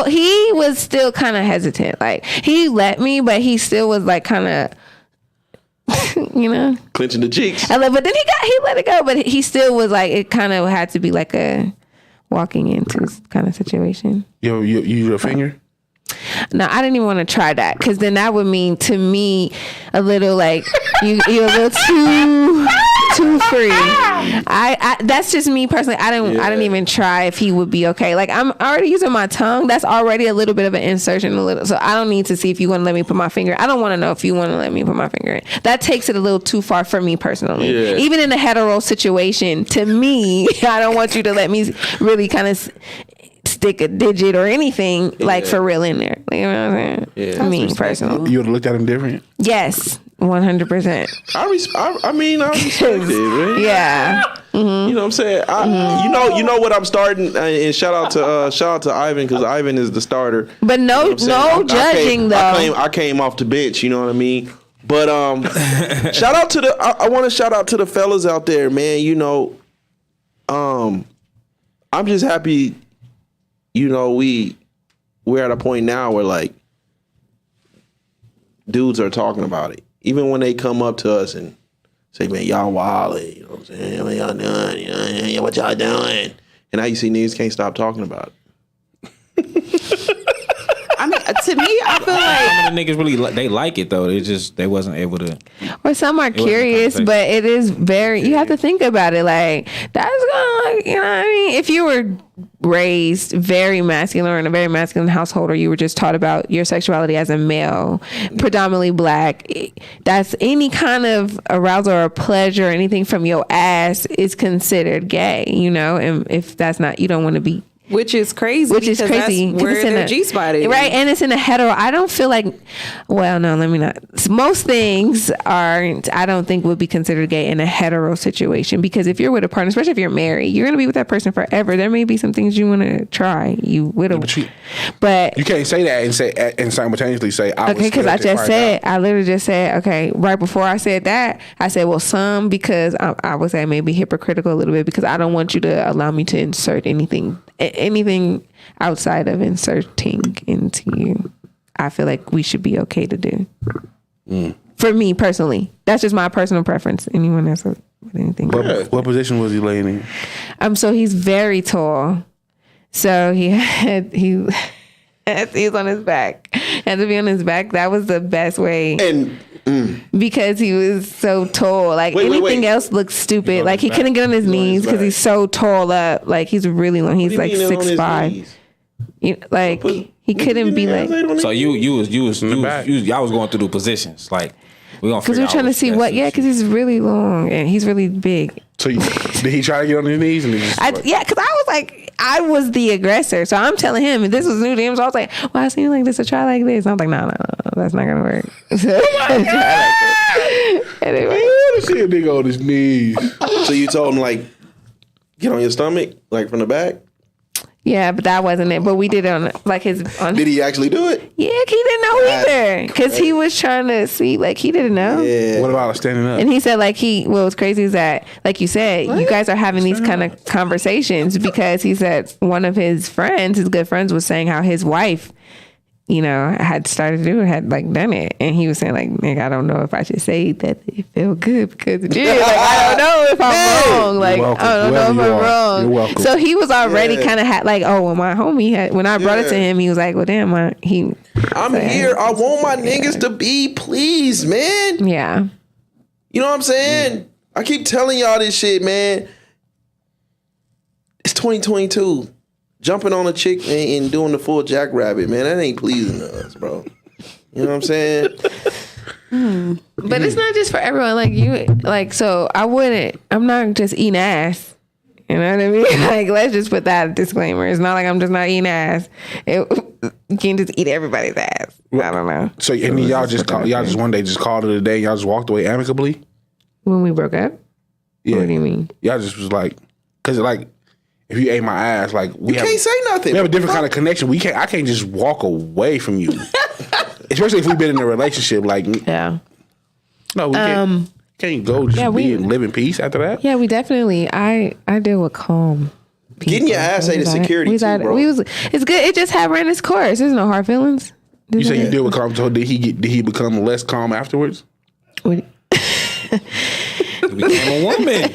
he was still kind of hesitant. Like he let me, but he still was like kind of. Clenching the cheeks. But then he let it go, but he still was like, it kind of had to be like a walking into kind of situation. You use your finger? No, I didn't even want to try that because then that would mean to me a little like you're a little too free. I that's just me personally. I didn't even try if he would be okay. Like I'm already using my tongue. That's already a little bit of an insertion, so I don't need to see if you want to let me put my finger. I don't want to know if you want to let me put my finger in. That takes it a little too far for me personally. Yeah. Even in a hetero situation, to me, I don't want you to let me really kind of stick a digit or anything like for real in there. Like, you know what I'm saying? Yeah. To me personally. You would have looked at him different? Yes. 100%. I respect it, right? Yeah. Mm-hmm. You know what I'm saying? You know what I'm starting, and shout out to Ivan because Ivan is the starter. But no judging though. I came off the bench. You know what I mean? But shout out to I want to shout out to the fellas out there, man. I'm just happy. We're at a point now where like dudes are talking about it. Even when they come up to us and say, man, y'all wildin', you know what I'm saying? What y'all doing? What y'all doing? And now you see niggas can't stop talking about it. I mean, to me, I feel like some of the niggas really they like it though. They wasn't able to. Or some are curious, but it is very. You have to think about it. Like that's gonna, you know what I mean. If you were raised very masculine or in a very masculine household, or you were just taught about your sexuality as a male, predominantly black, that's any kind of arousal or pleasure or anything from your ass is considered gay, you know. And if that's not, you don't want to be. Which is crazy. That's where their G-spot is. Right, and it's in a hetero. I don't feel like, well, no, let me not. Most things aren't, I don't think would be considered gay in a hetero situation, because if you're with a partner, especially if you're married, you're going to be with that person forever. There may be some things you want to try. You would have. But you can't say that and simultaneously say, okay, because I literally just said, okay, right before I said that, I said, well, some, because I would say maybe hypocritical a little bit, because I don't want you to allow me to insert anything outside of inserting into you. I feel like we should be okay to do. For me personally, that's just my personal preference. Anyone else with anything? What position was he laying in? So he's very tall. So he was on his back. Had to be on his back. That was the best way. And because he was so tall. Like anything else looks stupid. Like he couldn't get on his knees because he's so tall up. Like he's really long. He's like 6'5". Like he couldn't be like. So y'all was going through the positions. Like we gonna because we're trying to see what. Yeah, because he's really long and he's really big. So did he try to get on his knees? Yeah, because I was like, I was the aggressor, so I'm telling him, and this was new to him. So I was like, "Well, I seen like this. So try like this." And I'm like, "No, that's not gonna work." Anyway, I see a nigga on his knees. So you told him like, get on your stomach, like from the back. Yeah, but that wasn't it. But we did it on like his. Did he actually do it? Yeah, he didn't know either because he was trying to see. Like he didn't know. Yeah. What about standing up? And he said like what was crazy is that like you said, you guys are having these kind of conversations because he said one of his good friends, was saying how his wife, you know, had started to do it, had like done it, and he was saying like, "Nigga, I don't know if I should say that it felt good because it did. Like I don't know if I'm wrong. Like I don't know if I'm wrong." You're welcome. So he was already kind of had like, "Oh, well, my homie had." When I brought it to him, he was like, "Well, damn, I'm here. I want my niggas to be pleased, man." Yeah. You know what I'm saying? I keep telling y'all this shit, man. It's 2022. Jumping on a chick and doing the full jackrabbit, man, that ain't pleasing to us, bro. You know what I'm saying? But it's not just for everyone. Like you, like so. I'm not just eating ass. You know what I mean? Like let's just put that disclaimer. It's not like I'm just not eating ass. You can't just eat everybody's ass. I don't know. So and y'all just one day just called it a day. Y'all just walked away amicably when we broke up. Yeah. What do you mean? Y'all just was like, because like. If you ate my ass, like you can't say nothing. We have a different kind of connection. I can't just walk away from you, especially if we've been in a relationship. Like, yeah, no, we can't go just live in peace after that. Yeah, we definitely. I deal with calm. People. Getting your ass ate is security too, bro. It's good. It just had ran its course. There's no hard feelings. You say you deal with calm. So did he become less calm afterwards? Became a woman.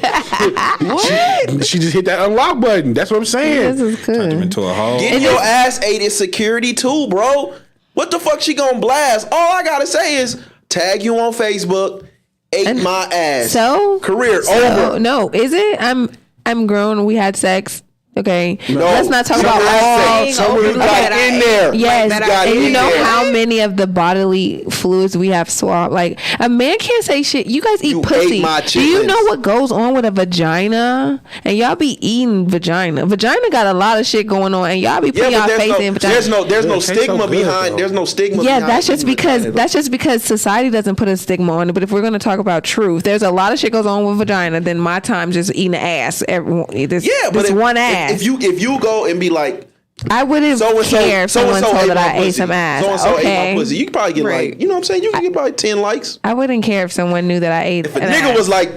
What? She just hit that unlock button. That's what I'm saying. This is good. Turned him into a hoe. Getting your ass ate is security too, bro. What the fuck she gonna blast? All I gotta say is tag you on Facebook. Ate my ass. So career over. No, is it? I'm grown. We had sex. Okay, no, let's not talk about all. Someone got in there. Yes, and you know how many of the bodily fluids we have swapped. Like a man can't say shit. You guys eat pussy. Do you know what goes on with a vagina? And y'all be eating vagina. Vagina got a lot of shit going on, and y'all be putting y'all face in vagina. There's no stigma behind. There's no stigma. Yeah, that's just because society doesn't put a stigma on it. But if we're gonna talk about truth, there's a lot of shit goes on with vagina. Then my time just eating ass. This one ass. If you go and be like, I wouldn't care if someone told that I ate some ass. So-and-so ate my pussy. You could probably get like, you know what I'm saying? You can get probably 10 likes. I wouldn't care if someone knew that I ate If a nigga was like,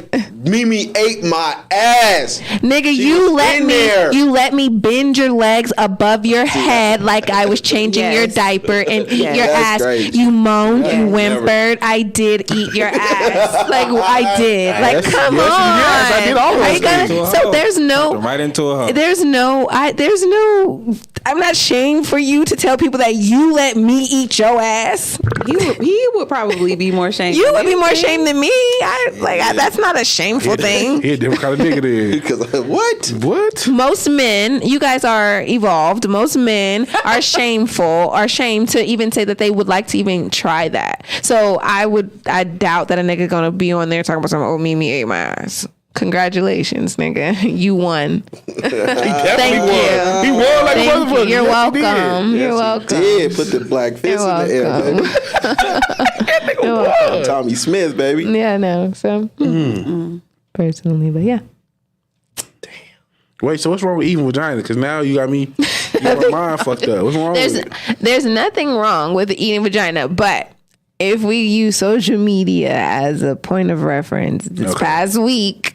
Mimi ate my ass. Nigga, you let me bend your legs above your head like I was changing your diaper and eat your ass. Great. You moaned, you whimpered. Never. I did eat your ass. Like I did. Like come on. Yes, I did all those things. So there's no right into a hole. There's no I'm not ashamed for you to tell people that you let me eat your ass. He would probably be more ashamed. You would be more ashamed than me. That's not a shameful thing. He a different kind of nigga then. Because what? Most men, you guys are evolved. Most men are ashamed to even say that they would like to even try that. So I doubt that a nigga gonna be on there talking about something. Oh, Mimi ate my ass. Congratulations, nigga. You won. Thank you. He won like a motherfucker. You're welcome. You're welcome. He did put the black fist in the air, baby. You're welcome. Tommy Smith, baby. Yeah, no. So, personally, but yeah. Damn. Wait, so what's wrong with eating vagina? Because now you got my mind fucked up. What's wrong with it? There's nothing wrong with eating vagina, but if we use social media as a point of reference, this past week,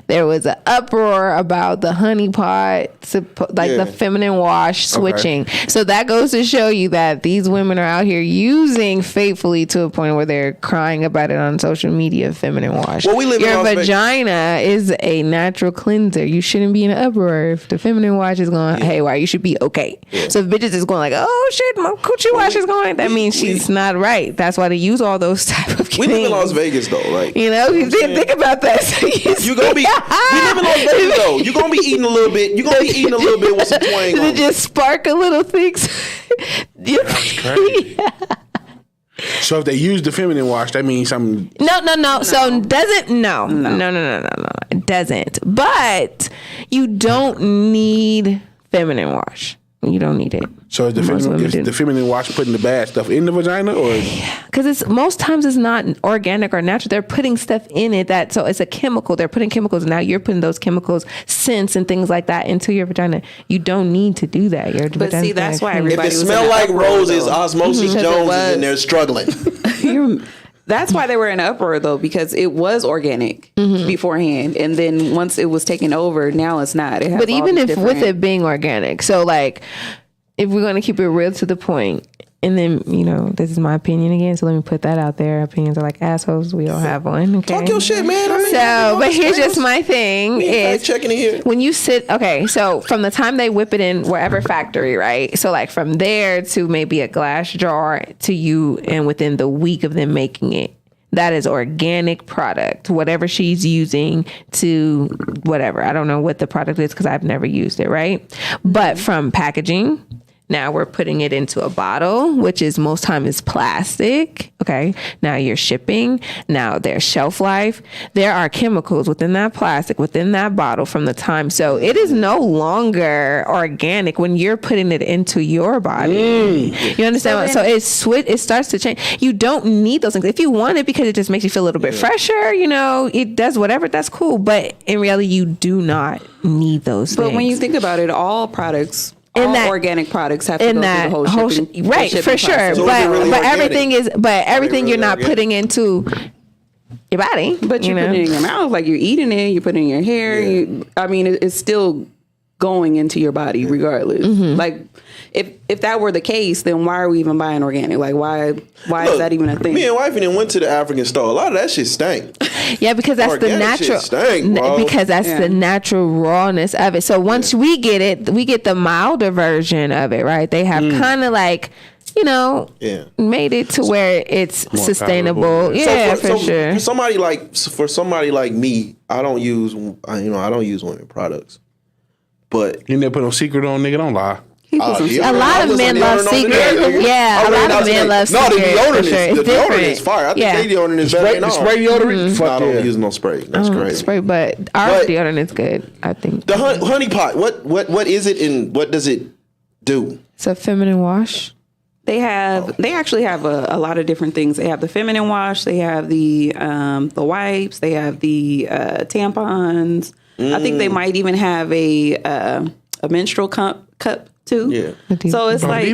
there was an uproar about the honey pot, the feminine wash switching. So that goes to show you that these women are out here using faithfully to a point where they're crying about it on social media, feminine wash. Well, your vagina is a natural cleanser. You shouldn't be in an uproar. If the feminine wash is going haywire, you should be okay. Yeah. So if bitches is going like, oh shit, my coochie wash is going, that means she's not right. That's why they use all those type of things. We live in Las Vegas though, like you didn't think about that. So we live in Las Vegas though. You're gonna be eating a little bit. You're gonna be eating a little bit with some twang. Did it just spark a little things? That's crazy. So if they use the feminine wash, that means something. No. So doesn't no. It doesn't. But you don't need feminine wash. You don't need it. So is the feminine wash putting the bad stuff in the vagina, or? Yeah, because most times it's not organic or natural. They're putting stuff in it so it's a chemical. They're putting chemicals. Now you're putting those chemicals, scents and things like that into your vagina. You don't need to do that. But see, that's why everybody. If it smell like roses, Osmosis Jones is in there struggling. That's why they were in an uproar, though, because it was organic beforehand. And then once it was taken over, now it's not. But even with it being organic, so like, if we're going to keep it real to the point, and then, this is my opinion again, so let me put that out there. Opinions are like assholes. We don't have one. Okay? Talk your shit, man. But here's just my thing. Is checking in here. When you so from the time they whip it in wherever factory, right? So like from there to maybe a glass jar to you, and within the week of them making it, that is organic product, whatever she's using to whatever. I don't know what the product is because I've never used it, right? But from packaging, now we're putting it into a bottle, which is most time is plastic. Okay. Now you're shipping. Now there's shelf life. There are chemicals within that plastic, within that bottle from the time. So it is no longer organic when you're putting it into your body. You understand? So it starts to change. You don't need those things. If you want it because it just makes you feel a little bit fresher, it does whatever, that's cool. But in reality, you do not need those things. But when you think about it, all products, organic products have to go through the whole shipping, right, for sure. So but everything you're not putting into your body. But you put it in your mouth, like you're eating it, you put it in your hair. Yeah. It's still going into your body regardless. Like if that were the case, then why are we even buying organic? Like why is that even a thing? Me and wifey went to the African store. A lot of that shit stank. Yeah, because that's organic the natural. The natural rawness of it. So once we get it, we get the milder version of it, right? They have kind of like, made it to where it's more sustainable. Palatable. Yeah, for sure. For somebody like me, I don't use women products. But you never put no secret on, nigga. Don't lie. A lot of men love secret. Yeah, a lot of men love secret. No, the deodorant is fire. I think the deodorant is better than all. Spray deodorant? I don't use no spray. That's crazy. Spray, but our deodorant is good, I think. The honey pot, what is it and what does it do? It's a feminine wash. They actually have a lot of different things. They have the feminine wash. They have the wipes. They have the tampons. I think they might even have a menstrual cup too. Yeah. So it's like,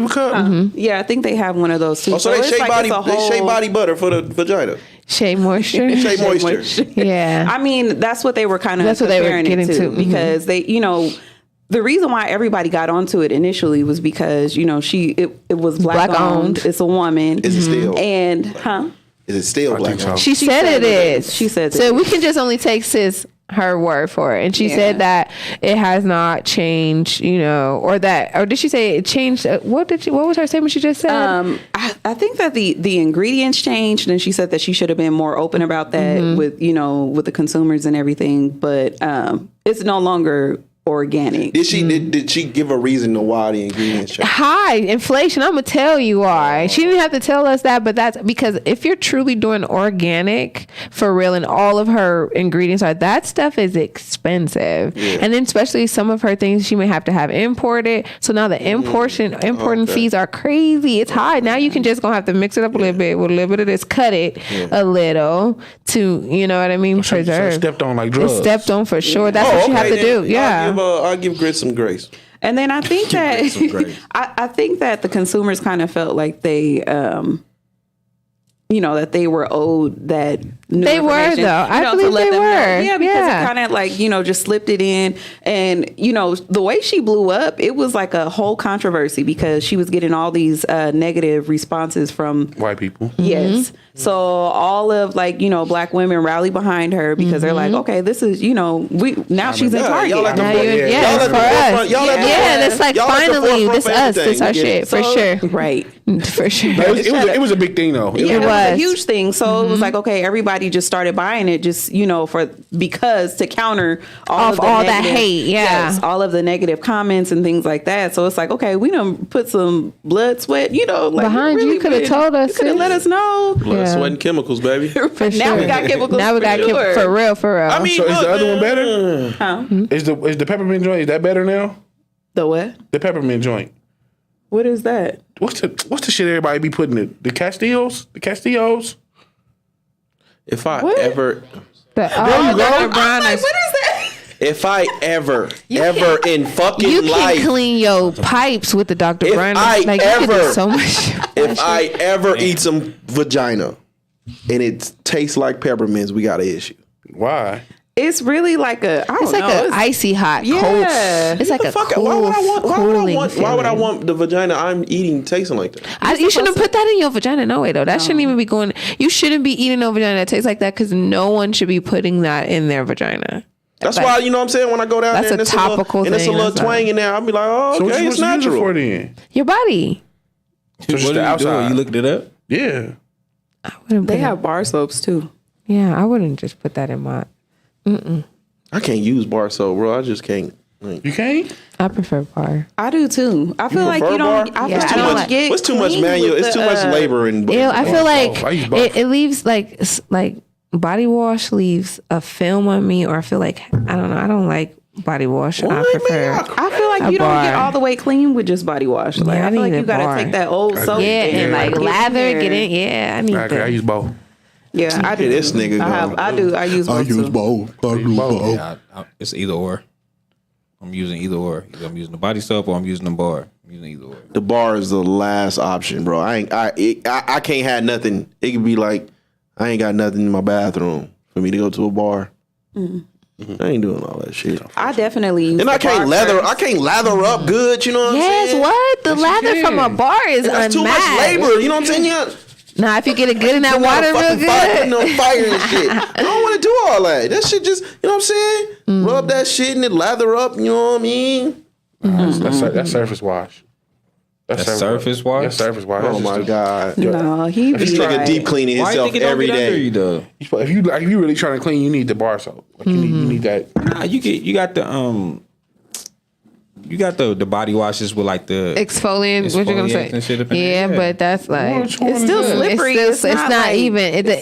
yeah, I think they have one of those too. Oh, so they shea body butter for the vagina. Shea Moisture. Shea Moisture. Yeah. I mean, that's what they were kind of comparing it to because they, you know, the reason why everybody got onto it initially was because, you know, it was black owned. It's a woman. Is it still? And, Is it still black owned? She said it is. She said so. We can just only take sis her word for it, and she said that it has not changed, you know, or did she say it changed? What was her statement she just said? I think that the ingredients changed, and she said that she should have been more open about that with, you know, with the consumers and everything, but it's no longer organic. Did she give a reason to why the ingredients changed? High inflation. I'm gonna tell you why. She didn't have to tell us that, but that's because if you're truly doing organic for real, and all of her ingredients that stuff is expensive, and then especially some of her things she may have to have imported. So now the importing fees are crazy. It's high. Now you can just gonna have to mix it up a little bit with a little bit of this, cut it a little to, you know what I mean, preserve. So stepped on like drugs. It's stepped on for sure. That's what you have to do. Yeah. I'll give Grit some grace. And then I think that I think that the consumers kind of felt like they, you know, that they were owed that new They were, though. I believe they were. Yeah, because it kind of like, you know, just slipped it in. And, you know, the way she blew up, it was like a whole controversy because she was getting all these negative responses from white people. Yes. So all of, like, you know, black women rally behind her because they're like, okay, this is, you know, she's in Target. Y'all at the it's like finally this us, this our shit for sure. Right. For sure. It was a big thing though. It was a huge thing. So it was like, okay, everybody just started buying it just, you know, because to counter all that hate. Yes, all of the negative comments and things like that. So it's like, okay, we done put some blood, sweat, you know, like behind you could have told us. You could have let us know. Blood, sweat, and chemicals, baby. Now we got chemicals. Now we got chemicals for real. I mean, so is the other one better? Is the peppermint joint, is that better now? The what? The peppermint joint. What is that? What's the shit everybody be putting it? The Castillos? The Castillos? If I ever... There you go. What is that? If I ever in fucking you life... You can clean your pipes with the Dr. Brown. If I ever eat some vagina and it tastes like peppermints, we got an issue. Why? It's really like an icy hot cold. It's like a cool, why would I want the vagina I'm eating tasting like that? You shouldn't put that in your vagina. No way though. That shouldn't even be going. You shouldn't be eating no vagina that tastes like that because no one should be putting that in their vagina. That's why, you know what I'm saying, when I go down there and it's a little twang in there, I'll be like, oh, okay, so it's natural. For then? Your body. So just the outside. You looked it up? Yeah. They have bar soaps too. Yeah, I wouldn't just put that in my... I can't use bar soap, bro. I just can't. You can't? I prefer bar. I do too. I feel like you don't. What's too much manual? It's too much labor in. I feel like it leaves like body wash leaves a film on me, or I feel like I don't know. I don't like body wash. I prefer. I feel like you don't get all the way clean with just body wash. Like I feel like you gotta take that old soap. And like lather, get in. Yeah, I need that. I use both. Yeah, I do. This nigga. I do. I use both. Yeah, it's either or. I'm using either or. Either I'm using the body soap or I'm using the bar. I'm using either or. The bar is the last option, bro. I can't have nothing. It could be like I ain't got nothing in my bathroom for me to go to a bar. Mm-hmm. I ain't doing all that shit. I definitely use and I can't lather up good. You know what I'm saying? Yes, what the lather from a bar is unmatched. That's too much labor. You know what I'm saying? Yeah. Now, if you get it good in that water real good. Putting on fire and shit. I don't want to do all that. That shit just, you know what I'm saying? Rub that shit and then lather up, you know what I mean? That's surface wash. That's surface wash? That's surface wash. Oh my God. No, this nigga deep cleaning himself every day. If you really trying to clean, you need the bar soap. Like you need that. Nah, you got the body washes with like the exfoliant. What you gonna say? Yeah, but that's like it's still slippery. It's not like,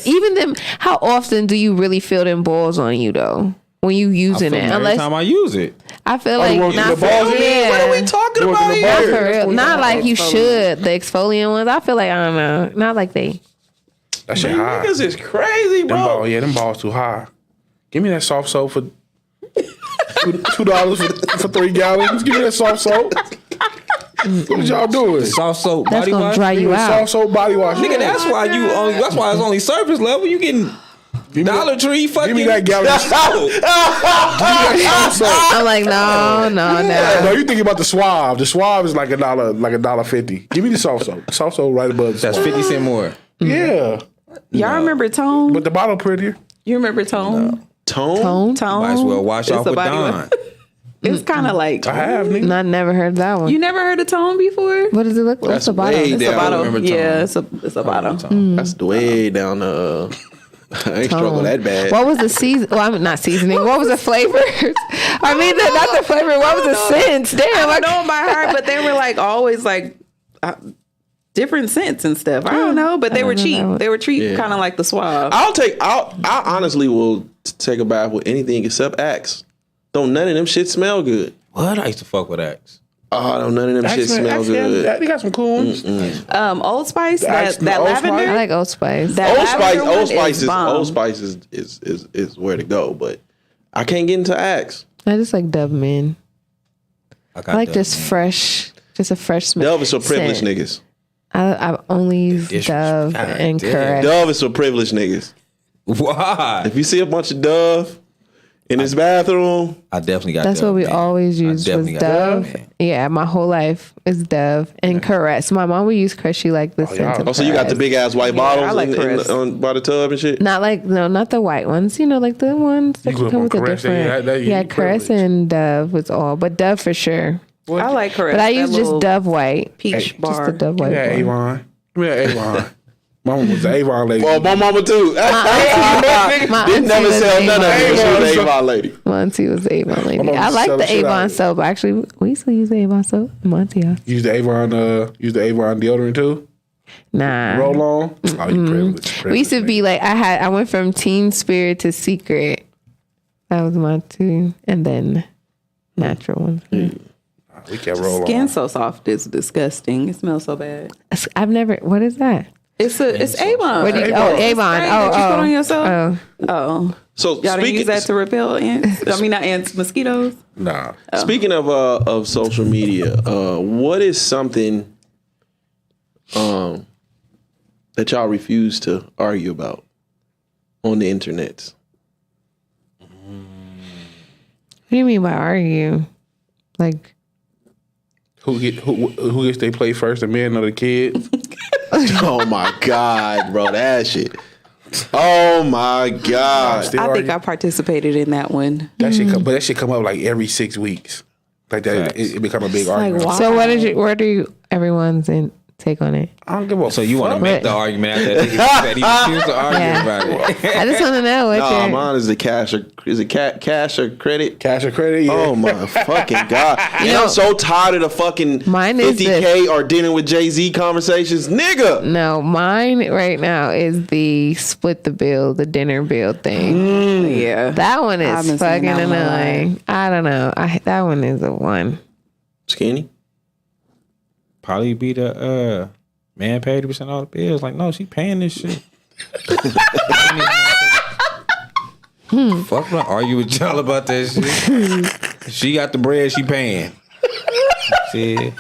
even them. How often do you really feel them balls on you though when you using it? Every time I use it, I feel like not for real. What are we talking about here? Not for real. Not like you should. The exfoliant ones. I feel like I don't know. Not like they. That shit high. Niggas is crazy, bro. Them balls too high. Give me that soft soap for $2 for 3 gallons. Give me that soft soap. What y'all doing? Soft soap That's body gonna wash. dry you out. Soft soap body wash. Nigga, that's why it's only surface level. You getting Dollar Tree fucking. Give me that gallon of soap. Give me that soft soap. I'm like, no. No, you thinking about the Suave. The Suave is like $1.50. Give me the soft soap. Soft soap right above the That's Suave. 50 cent more. Yeah. Y'all remember Tone? But the bottle prettier. You remember Tone? Tone? Might as well wash off with Dawn. It's kind of like I have, nigga. I never heard that one. You never heard of Tone before? What does it look like? What's the bottle? way It's a down. bottle. remember Yeah, Tone. it's a bottle. That's the way down the. I ain't struggle that bad. What was the season? Well, I'm not seasoning. What was the flavors? I mean, not the flavor. What was the scents? Damn, I don't know by heart, but they were like always like different scents and stuff. I don't know, but they were cheap. They were cheap, kind of like the Suave. I honestly will take a bath with anything except Axe. Don't none of them shit smell good. What? I used to fuck with Axe. Oh, don't none of them shit smell good. They got some cool ones. Old Spice, that Old Spice? lavender. I like Old Spice. That lavender one Old bomb. Spice is where to go, but I can't get into Axe. I just like Dove Men. I like just a fresh smell. Dove is for privileged niggas. I've only used Dove and Caress. Dove is for privileged niggas. Why? If you see a bunch of Dove in his bathroom, I definitely got That's Dove, what we man. always used was definitely got Dove. Yeah, my whole life is Dove and Caress. My mom would use Caress. She liked the scent of so you got the Caress. big ass white bottles I like Caress. by the tub and shit. Not the white ones. You know, like the ones that grew up come on with the Caress, yeah, different. you Caress privileged. and Dove was all, but Dove for sure. I like her. But I use just Dove white. peach Just bar. the Dove white. Give me that one. Avon. Give me that Avon. Mama was the Avon lady. Well, my mama too. My Didn't auntie never was sell none of Avon. it. She was an Avon lady. My auntie was the Avon lady. mom I used to like sell the the shit out Avon of it. soap. Actually, we used to use the Avon soap. My auntie house. Use the Avon deodorant too? Nah. Roll on? Oh, you privileged. We used to be like I went from Teen Spirit to Secret. That was my two, and then natural one. We can't roll Skin on. so soft, it's disgusting. It smells so bad. I've never. What is that? It's Avon. What do you, Avon. oh, Avon. Spray that you put on yourself? Oh. So Y'all didn't speaking, use that to repel ants? I mean, not ants, mosquitoes. Nah. speaking of social media, what is something that y'all refuse to argue about on the internet? What do you mean by argue? Like Who gets they play first, the men or the kids? Oh my God, bro, that shit. Oh my God. Still I think argue? I participated in that one. That shit come up like every 6 weeks. Like that, it become a big argument. why? so. Where do everyone's take on it? I don't give a So you want to fuck. make the argument after that nigga said he refused to argue Yeah. about it. I just want to know what Nah, your mine is the cash or cash or credit? Cash or credit? Yeah. Oh my fucking God. And I'm so tired of the fucking Mine is 50K or dinner with Jay-Z conversations. Nigga. No, mine right now is the split the bill, the dinner bill thing. Yeah. That one I've is been fucking seeing that one a lot. annoying. I don't know. That one is a one. Skinny? Probably be the man paid 80% of all the bills. Like, no, she paying this shit. Fuck, not argue with y'all about that shit. She got the bread, she paying. Shit.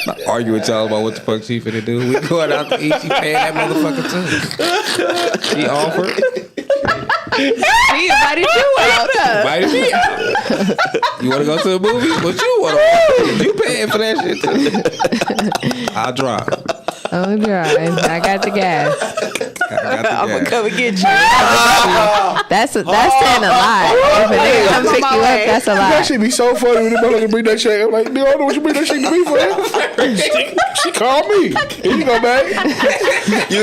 Not argue with y'all about what the fuck she finna do. We going out to eat, she paying that motherfucker too. She offered. She invited you out. Invited me out. You want to go to a movie? What you want to? You paying for that shit too? I'll drive. Oh, drive. I got the gas. I'm gonna come and get you. That's saying a lot. If a nigga come pick you up, that's a That lot. shit be so funny when the motherfucker bring that shit. I'm like, dude, I don't know what you bring that shit to me for. She called me. Here you go, man. You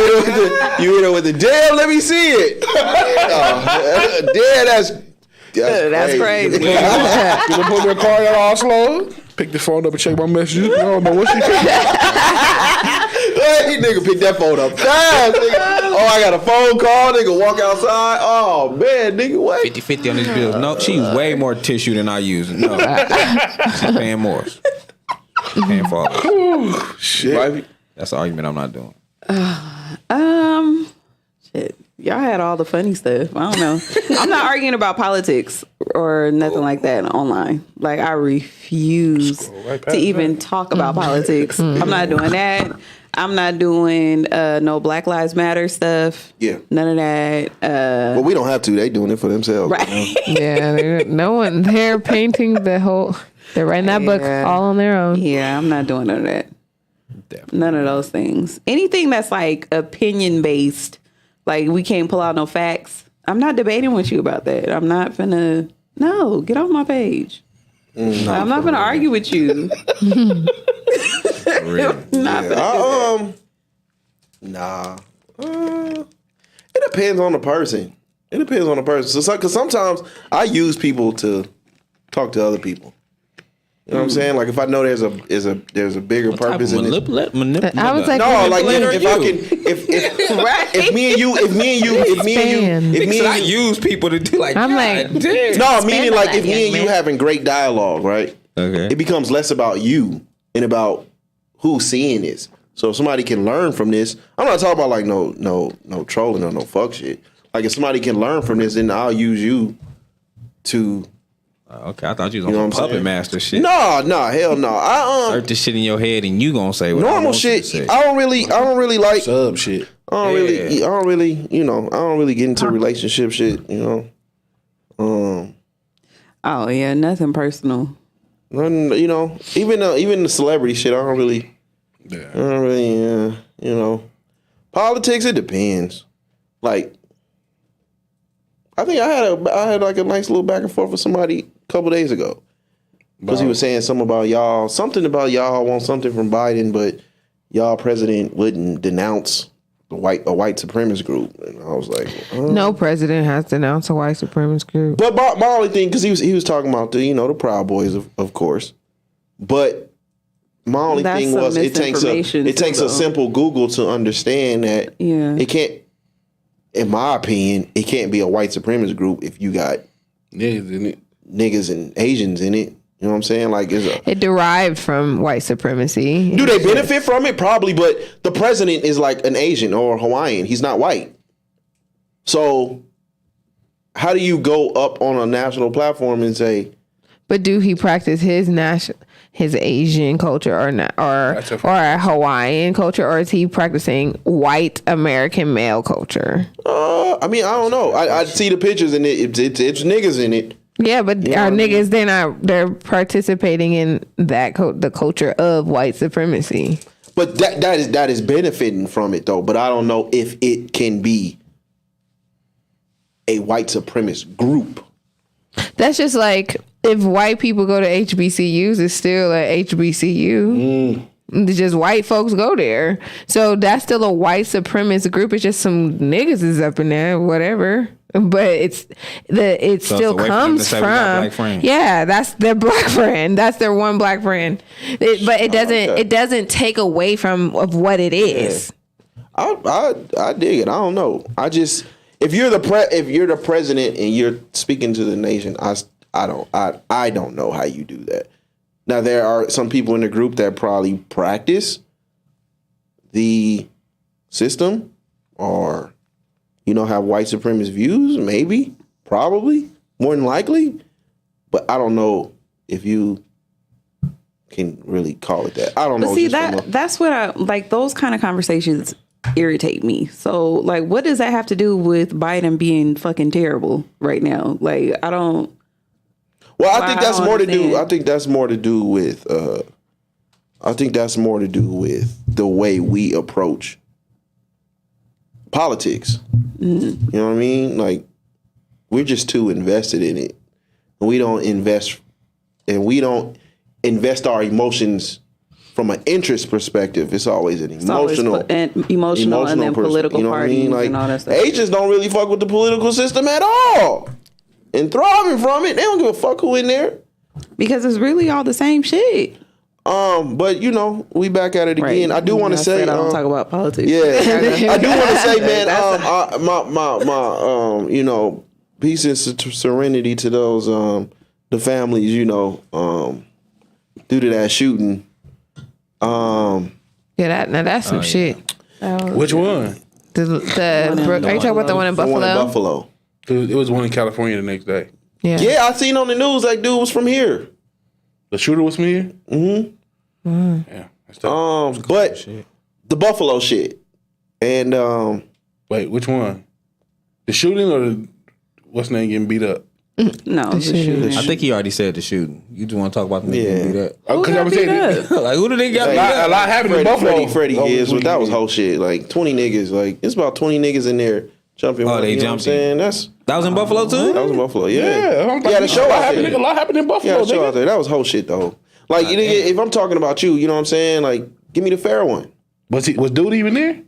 hit her with the damn, let me see it. Oh, damn, that's crazy. You gonna put me a car out all slow? Pick the phone up and check my messages. I don't know what she picked. Hey, nigga, pick that phone up fast, nigga. Oh, I got a phone call, nigga, walk outside. Oh, man, nigga, what? 50-50 on these bills. No, she used way more tissue than I use. No. She's paying more. She's paying for all this. Shit. That's an argument I'm not doing. Shit. Y'all had all the funny stuff. I don't know. I'm not arguing about politics or nothing like that online. Like, I refuse to even talk about politics. I'm not doing that. I'm not doing no Black Lives Matter stuff. Yeah. None of that. Well, we don't have to. They doing it for themselves. Right. Yeah, no one. They're painting the whole. They're writing that book all on their own. Yeah, I'm not doing none of that. Definitely. None of those things. Anything that's like opinion based, like we can't pull out no facts. I'm not debating with you about that. I'm not finna. No, get off my page. I'm not gonna argue with you. Nah. It depends on the person. It depends on the person. So, because sometimes I use people to talk to other people. You know what I'm saying? Like if I know there's a bigger purpose in it. I was like, no, like if I can, if me and you, I use people to do like. I'm like, no, meaning like if me and you having great dialogue, right? Okay. It becomes less about you and about who's seeing this. So if somebody can learn from this, I'm not talking about like no trolling or no fuck shit. Like if somebody can learn from this, then I'll use you to. Okay, I thought you was on puppet master shit. No, hell no. I Start this shit in your head and you gonna say what normal shit. I don't really like sub shit. I don't really get into relationship shit. You know. Oh yeah, nothing personal. Even the celebrity shit. I don't really. You know, politics. It depends. Like, I think I had like a nice little back and forth with somebody a couple days ago because he was saying something about y'all want something from Biden, but y'all president wouldn't denounce a white supremacist group, and I was like, no president has denounced a white supremacist group. But my only thing, because he was talking about the Proud Boys, of course, but. My only thing was it takes a simple Google to understand that it can't, in my opinion, it can't be a white supremacist group if you got niggas and Asians in it. You know what I'm saying? Like it derived from white supremacy. Do they benefit from it? Probably, but the president is like an Asian or Hawaiian. He's not white. So how do you go up on a national platform and say? But do he practice his Asian culture or not, or a Hawaiian culture, or is he practicing white American male culture? I mean, I don't know. I see the pictures and it's niggas in it. Yeah, but our niggas, they're participating in the culture of white supremacy. But that is benefiting from it though. But I don't know if it can be a white supremacist group. That's just like if white people go to HBCUs, it's still a HBCU. It's just white folks go there. So that's still a white supremacist group. It's just some niggas is up in there, whatever. But it still comes from that's their black friend. That's their one black friend. It doesn't take away from of what it is. I dig it. I don't know. I just if you're the president and you're speaking to the nation, I don't know how you do that. Now there are some people in the group that probably practice the system or have white supremacist views, maybe, probably, more than likely. But I don't know if you can really call it that. I don't know. See, that's what I like. Those kind of conversations irritate me. So, like, what does that have to do with Biden being fucking terrible right now? Like, I don't. Well, I think that's more to do. I think that's more to do with. I think that's more to do with the way we approach politics. You know what I mean? Like, we're just too invested in it, and we don't invest our emotions from an interest perspective. It's always an emotional and then political parties like, and all that stuff. Asians don't really fuck with the political system at all, and thriving from it. They don't give a fuck who in there because it's really all the same shit. But we back at it again. I do want to say I don't talk about politics. Yeah, I do want to say, man, my peace and serenity to those the families, due to that shooting. That's some shit. Which one? Are you talking about the one in Buffalo? The one in Buffalo. It was one in California the next day. Yeah, I seen on the news that dude was from here. The shooter was from here? Mm-hmm. Yeah. But the Buffalo shit. And wait, which one? The shooting or the what's name getting beat up? No, the shooting. I think he already said the shooting. You just want to talk about the nigga getting beat up? Because I was saying, like, who did they get beat up? A lot happened in Buffalo. Freddie is, but that was whole shit. Like 20 niggas. Like it's about 20 niggas in there jumping. Oh, they jumped. jumped. That was in Buffalo too. That was in Buffalo. Yeah, yeah. The show out there. A lot happened in Buffalo. Yeah, the show out there. That was whole shit though. Like if I'm talking about you, you know what I'm saying? Like give me the fair one. Was dude even there?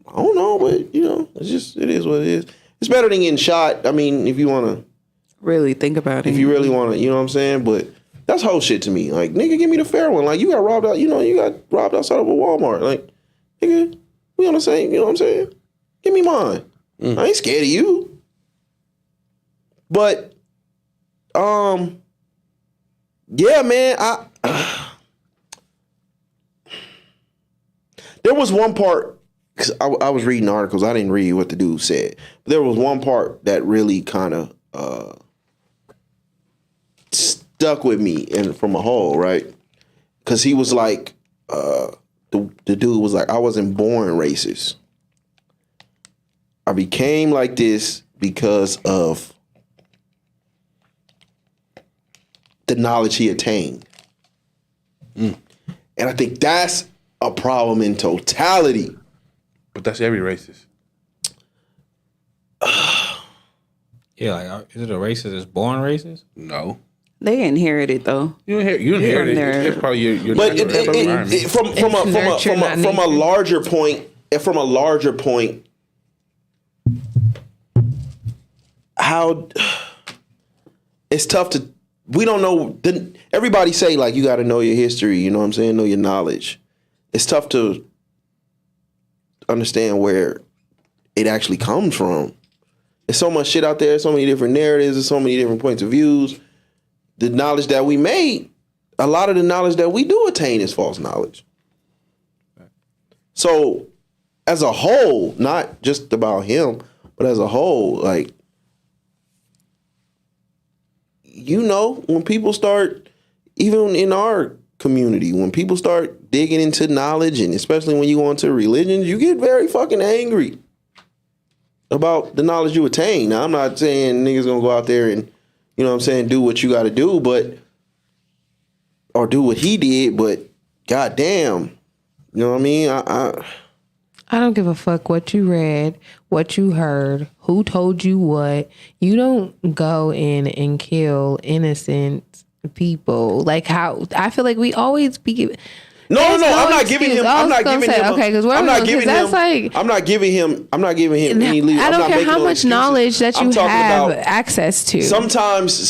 I don't know, but it is what it is. It's better than getting shot. I mean, if you want to really think about it. If you really want to, you know what I'm saying? But that's whole shit to me. Like, nigga, give me the fair one. Like, you got robbed out, you got robbed outside of a Walmart. Like, nigga, we on the same, you know what I'm saying? Give me mine. I ain't scared of you. But, yeah, man, there was one part, because I was reading articles, I didn't read what the dude said. But there was one part that really kind of stuck with me and from a whole, right? Because he was like, the dude was like, I wasn't born racist. I became like this because of the knowledge he attained. And I think that's a problem in totality. But that's every racist. Yeah, like, is it a racist that's born racist? No. They inherit it though. You inherit it. It's probably your but from a larger point, how it's tough to. We don't know. Everybody say like you got to know your history. You know what I'm saying? Know your knowledge. It's tough to understand where it actually comes from. There's so much shit out there. So many different narratives. There's so many different points of views. The knowledge that we made, a lot of the knowledge that we do attain is false knowledge. So, as a whole, not just about him, but as a whole, like, when people start, even in our community, when people start digging into knowledge, and especially when you go into religions, you get very fucking angry about the knowledge you attain. Now, I'm not saying niggas gonna go out there and, you know what I'm saying, do what you gotta do, or do what he did, but goddamn, you know what I mean? I don't give a fuck what you read, what you heard, who told you what. You don't go in and kill innocent people. Like how I feel like we always be. No, I'm not giving him. I'm not giving him. Okay, because I'm not giving him. I'm not giving him any legal. I don't care how much knowledge that you have access to. Sometimes,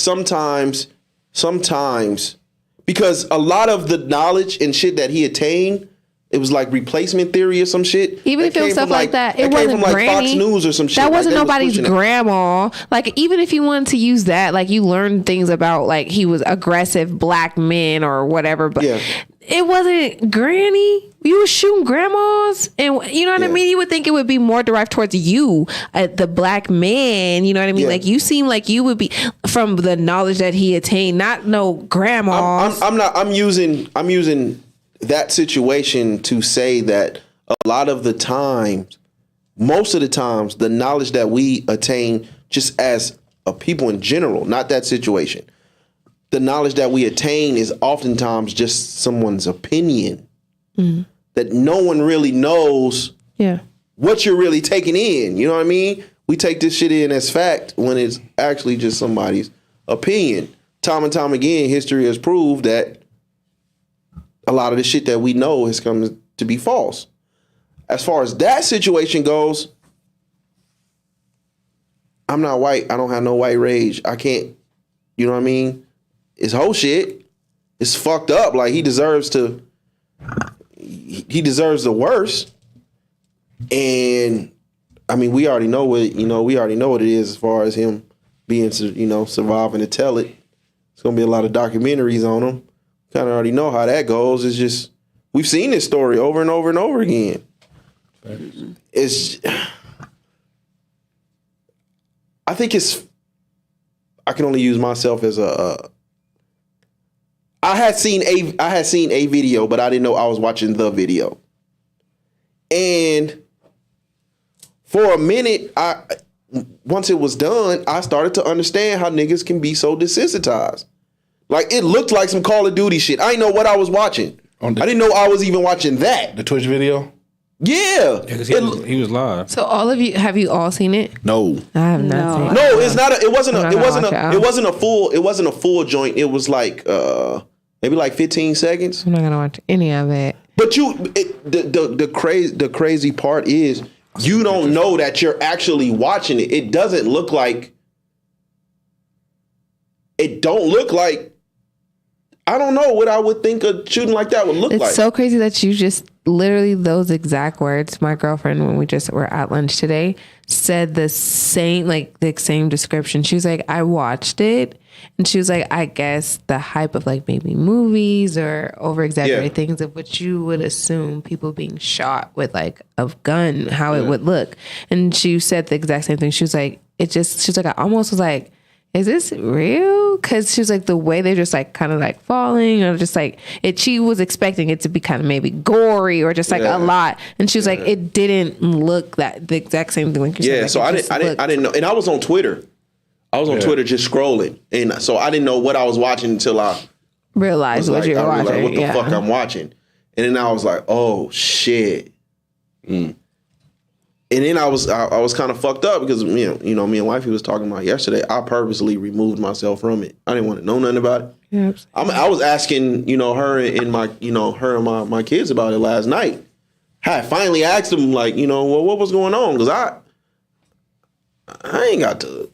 because a lot of the knowledge and shit that he attained, it was like replacement theory or some shit. Even if it was stuff like that, it wasn't Granny. Fox News or some shit. That wasn't nobody's grandma. Like even if you wanted to use that, like you learned things about like he was aggressive black men or whatever, but. Yeah. It wasn't Granny. You were shooting grandmas, and you know what I mean. You would think it would be more derived towards you, the black man. You know what I mean. Yeah. Like you seem like you would be from the knowledge that he attained, not no grandmas. I'm using that situation to say that a lot of the times, most of the times, the knowledge that we attain, just as a people in general, not that situation. The knowledge that we attain is oftentimes just someone's opinion that no one really knows what you're really taking in. You know what I mean? We take this shit in as fact when it's actually just somebody's opinion. Time and time again, history has proved that a lot of the shit that we know has come to be false. As far as that situation goes, I'm not white. I don't have no white rage. I can't, you know what I mean? His whole shit is fucked up. Like he deserves the worst. And I mean, we already know what it is as far as him being, surviving to tell it. It's gonna be a lot of documentaries on him. Kind of already know how that goes. It's just we've seen this story over and over and over again. it's. I think it's. I can only use myself as a. I had seen a video, but I didn't know I was watching the video. And for a minute, once it was done, I started to understand how niggas can be so desensitized. Like, it looked like some Call of Duty shit. I didn't know what I was watching. I didn't know I was even watching that. The Twitch video? Yeah. Because he was live. So all of you, have you all seen it? No. I have not seen it. No, it's not. It wasn't a full joint. It was like maybe like 15 seconds. I'm not gonna watch any of it. But the crazy part is you don't know that you're actually watching it. It doesn't look like. It don't look like. I don't know what I would think a shooting like that would look like. It's so crazy that you just literally those exact words. My girlfriend, when we just were at lunch today, said the same description. She was like, I watched it. And she was like, I guess the hype of like maybe movies or over exaggerated things of what you would assume people being shot with like a gun, how it would look. And she said the exact same thing. She was like, she's like, I almost was like, is this real? Because she was like, the way they're just like kind of like falling or just like she was expecting it to be kind of maybe gory or just like a lot. And she was like, it didn't look the exact same thing. Like you said. So I didn't know. And I was on Twitter. I was on Twitter just scrolling. And so I didn't know what I was watching until I realized what you were watching. Like, what the fuck I'm watching. And then I was like, oh shit. And then I was kind of fucked up because me and wifey was talking about yesterday. I purposely removed myself from it. I didn't want to know nothing about it. Yep. I was asking her and my kids about it last night. I finally asked them like, well, what was going on? Because I ain't got to.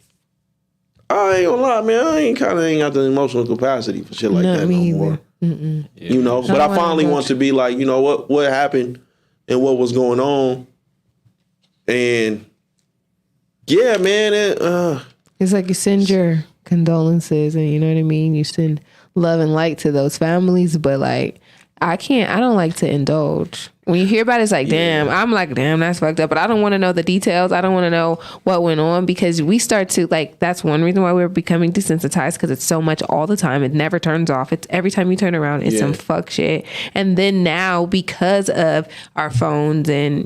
I ain't gonna lie, man. I ain't got the emotional capacity for shit like that no more. But I finally want to be like, what happened and what was going on. And yeah, man, it's like you send your condolences and you know what I mean? You send love and light to those families, but like I don't like to indulge. When you hear about it, it's like, damn, I'm like, damn, that's fucked up. But I don't want to know the details. I don't want to know what went on because we start to like, that's one reason why we're becoming desensitized because it's so much all the time. It never turns off. It's every time you turn around, it's some fuck shit. And then now because of our phones and,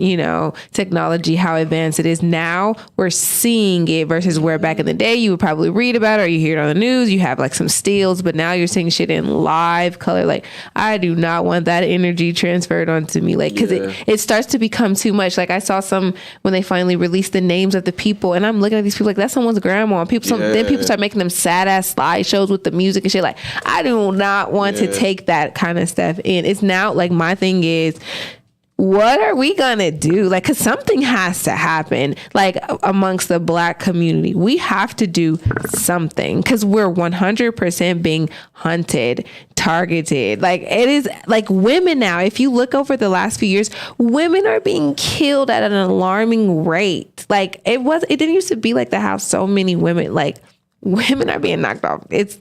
technology, how advanced it is now, we're seeing it versus where back in the day you would probably read about it or you hear it on the news. You have like some steals, but now you're seeing shit in live color. Like I do not want that energy transferred onto me. Like, because it starts to become too much. Like I saw some when they finally released the names of the people, and I'm looking at these people like that's someone's grandma. Then people start making them sad ass slideshows with the music and shit. Like I do not want to take that kind of stuff in. It's now like my thing is, what are we gonna do? Like, cause something has to happen, like amongst the Black community. We have to do something cause we're 100% being hunted, targeted. Like it is like women now, if you look over the last few years, women are being killed at an alarming rate. Like it didn't used to be like to have so many women, like women are being knocked off. It's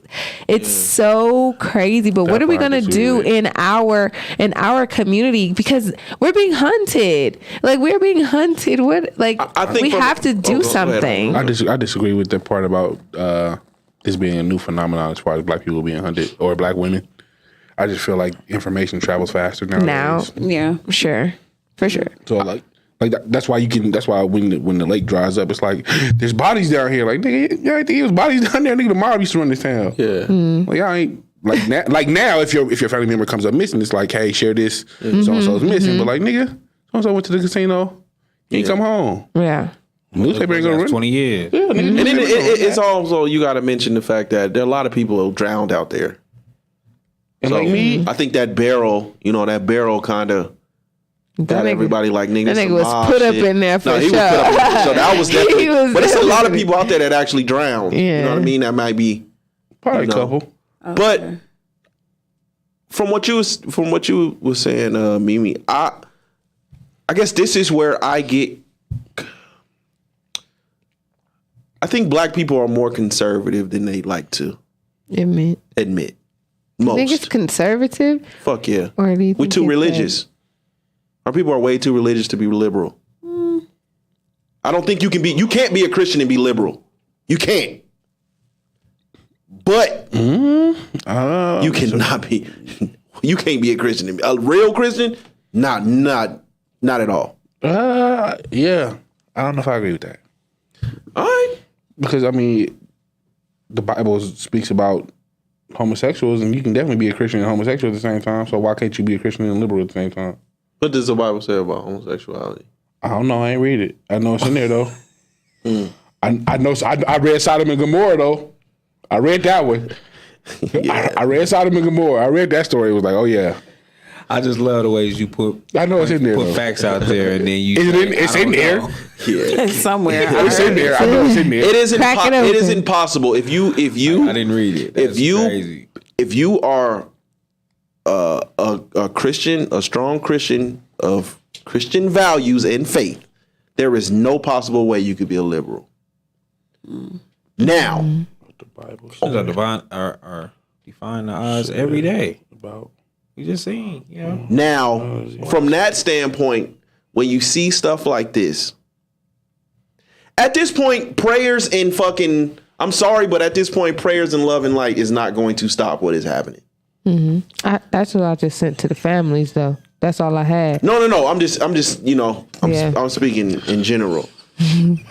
so crazy. But what are we gonna do in our community? Because we're being hunted. Like we're being hunted. What? Like I think we have to do something. I disagree with that part about this being a new phenomenon as far as Black people being hunted or Black women. I just feel like information travels faster nowadays. Now, yeah, sure, for sure. So like that's why when the lake dries up, it's like there's bodies down here. Like nigga, y'all ain't think there was bodies down there. Nigga, the mob used to run this town. Yeah, like y'all ain't like now. If your family member comes up missing, it's like, hey, share this. So and so's missing. But like nigga, so and so went to the casino. He ain't come home. Yeah. Newspaper ain't gonna run 20 years. Yeah, and then it's also you got to mention the fact that there are a lot of people who drowned out there. And so like me, I think that barrel kind of. Got everybody like niggas. That nigga was put up in there for sure. He was put up in there. So that was definitely. But there's a lot of people out there that actually drowned. Yeah. You know what I mean? That might be probably a couple. But from what you was saying, Mimi, I guess this is where I get. I think Black people are more conservative than they like to admit. Most. You think it's conservative? Fuck yeah. Or do you think we're too religious. Our people are way too religious to be liberal. I don't think you can't be a Christian and be liberal. You can't. But you cannot be. You can't be a Christian and a real Christian. Not at all. Yeah. I don't know if I agree with that. All right. Because I mean, the Bible speaks about homosexuals, and you can definitely be a Christian and homosexual at the same time. So why can't you be a Christian and liberal at the same time? What does the Bible say about homosexuality? I don't know. I ain't read it. I know it's in there though. I know. I read Sodom and Gomorrah though. I read that one. Yeah. I read Sodom and Gomorrah. I read that story. It was like, oh yeah. I just love the ways you put. I know it's in there. Put facts out there, and then you. It's in there. Yeah, somewhere. It's in there. I know it's in there. It is impossible if you. I didn't read it. That's crazy. If you are a Christian, a strong Christian of Christian values and faith, there is no possible way you could be a liberal. Now, the Bible are define the odds every day. About we just saying, you know. Now, from that standpoint, when you see stuff like this, at this point, prayers and fucking, I'm sorry, but at this point, prayers and love and light is not going to stop what is happening. Mm-hmm. That's what I just sent to the families, though. That's all I had. No. I'm just, you know, I'm speaking in general. And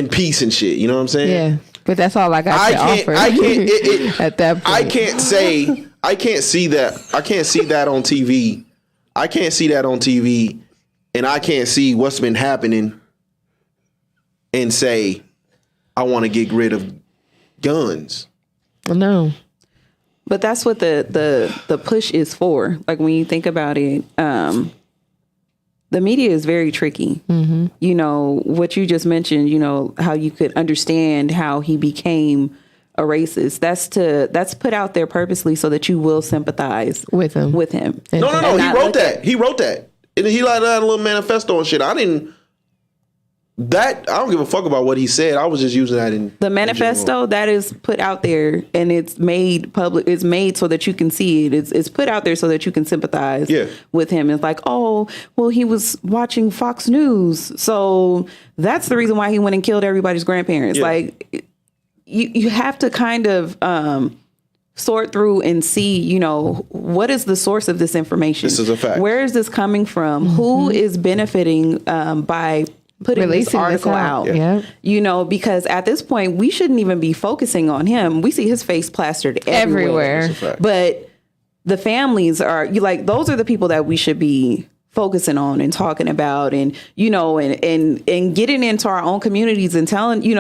peace and shit. You know what I'm saying? Yeah. But that's all I got to offer. At that point. I can't see that on TV. I can't see that on TV, and I can't see what's been happening and say, I want to get rid of guns. No. But that's what the push is for. Like when you think about it, the media is very tricky. Mm-hmm. You know, what you just mentioned, you know, how you could understand how he became a racist. That's put out there purposely so that you will sympathize with him. No. He wrote that. And he had a little manifesto and shit. I don't give a fuck about what he said. I was just using that in the manifesto that is put out there, and it's made public. It's made so that you can see it. It's put out there so that you can sympathize with him. It's like, oh, well, he was watching Fox News, so that's the reason why he went and killed everybody's grandparents. Yeah. Like, you have to kind of sort through and see, you know, what is the source of this information? This is a fact. Where is this coming from? Mm-hmm. Who is benefiting by putting this article out? Yeah. You know, because at this point we shouldn't even be focusing on him. We see his face plastered everywhere. But the families are those are the people that we should be focusing on and talking about, and you know, and getting into our own communities and telling, you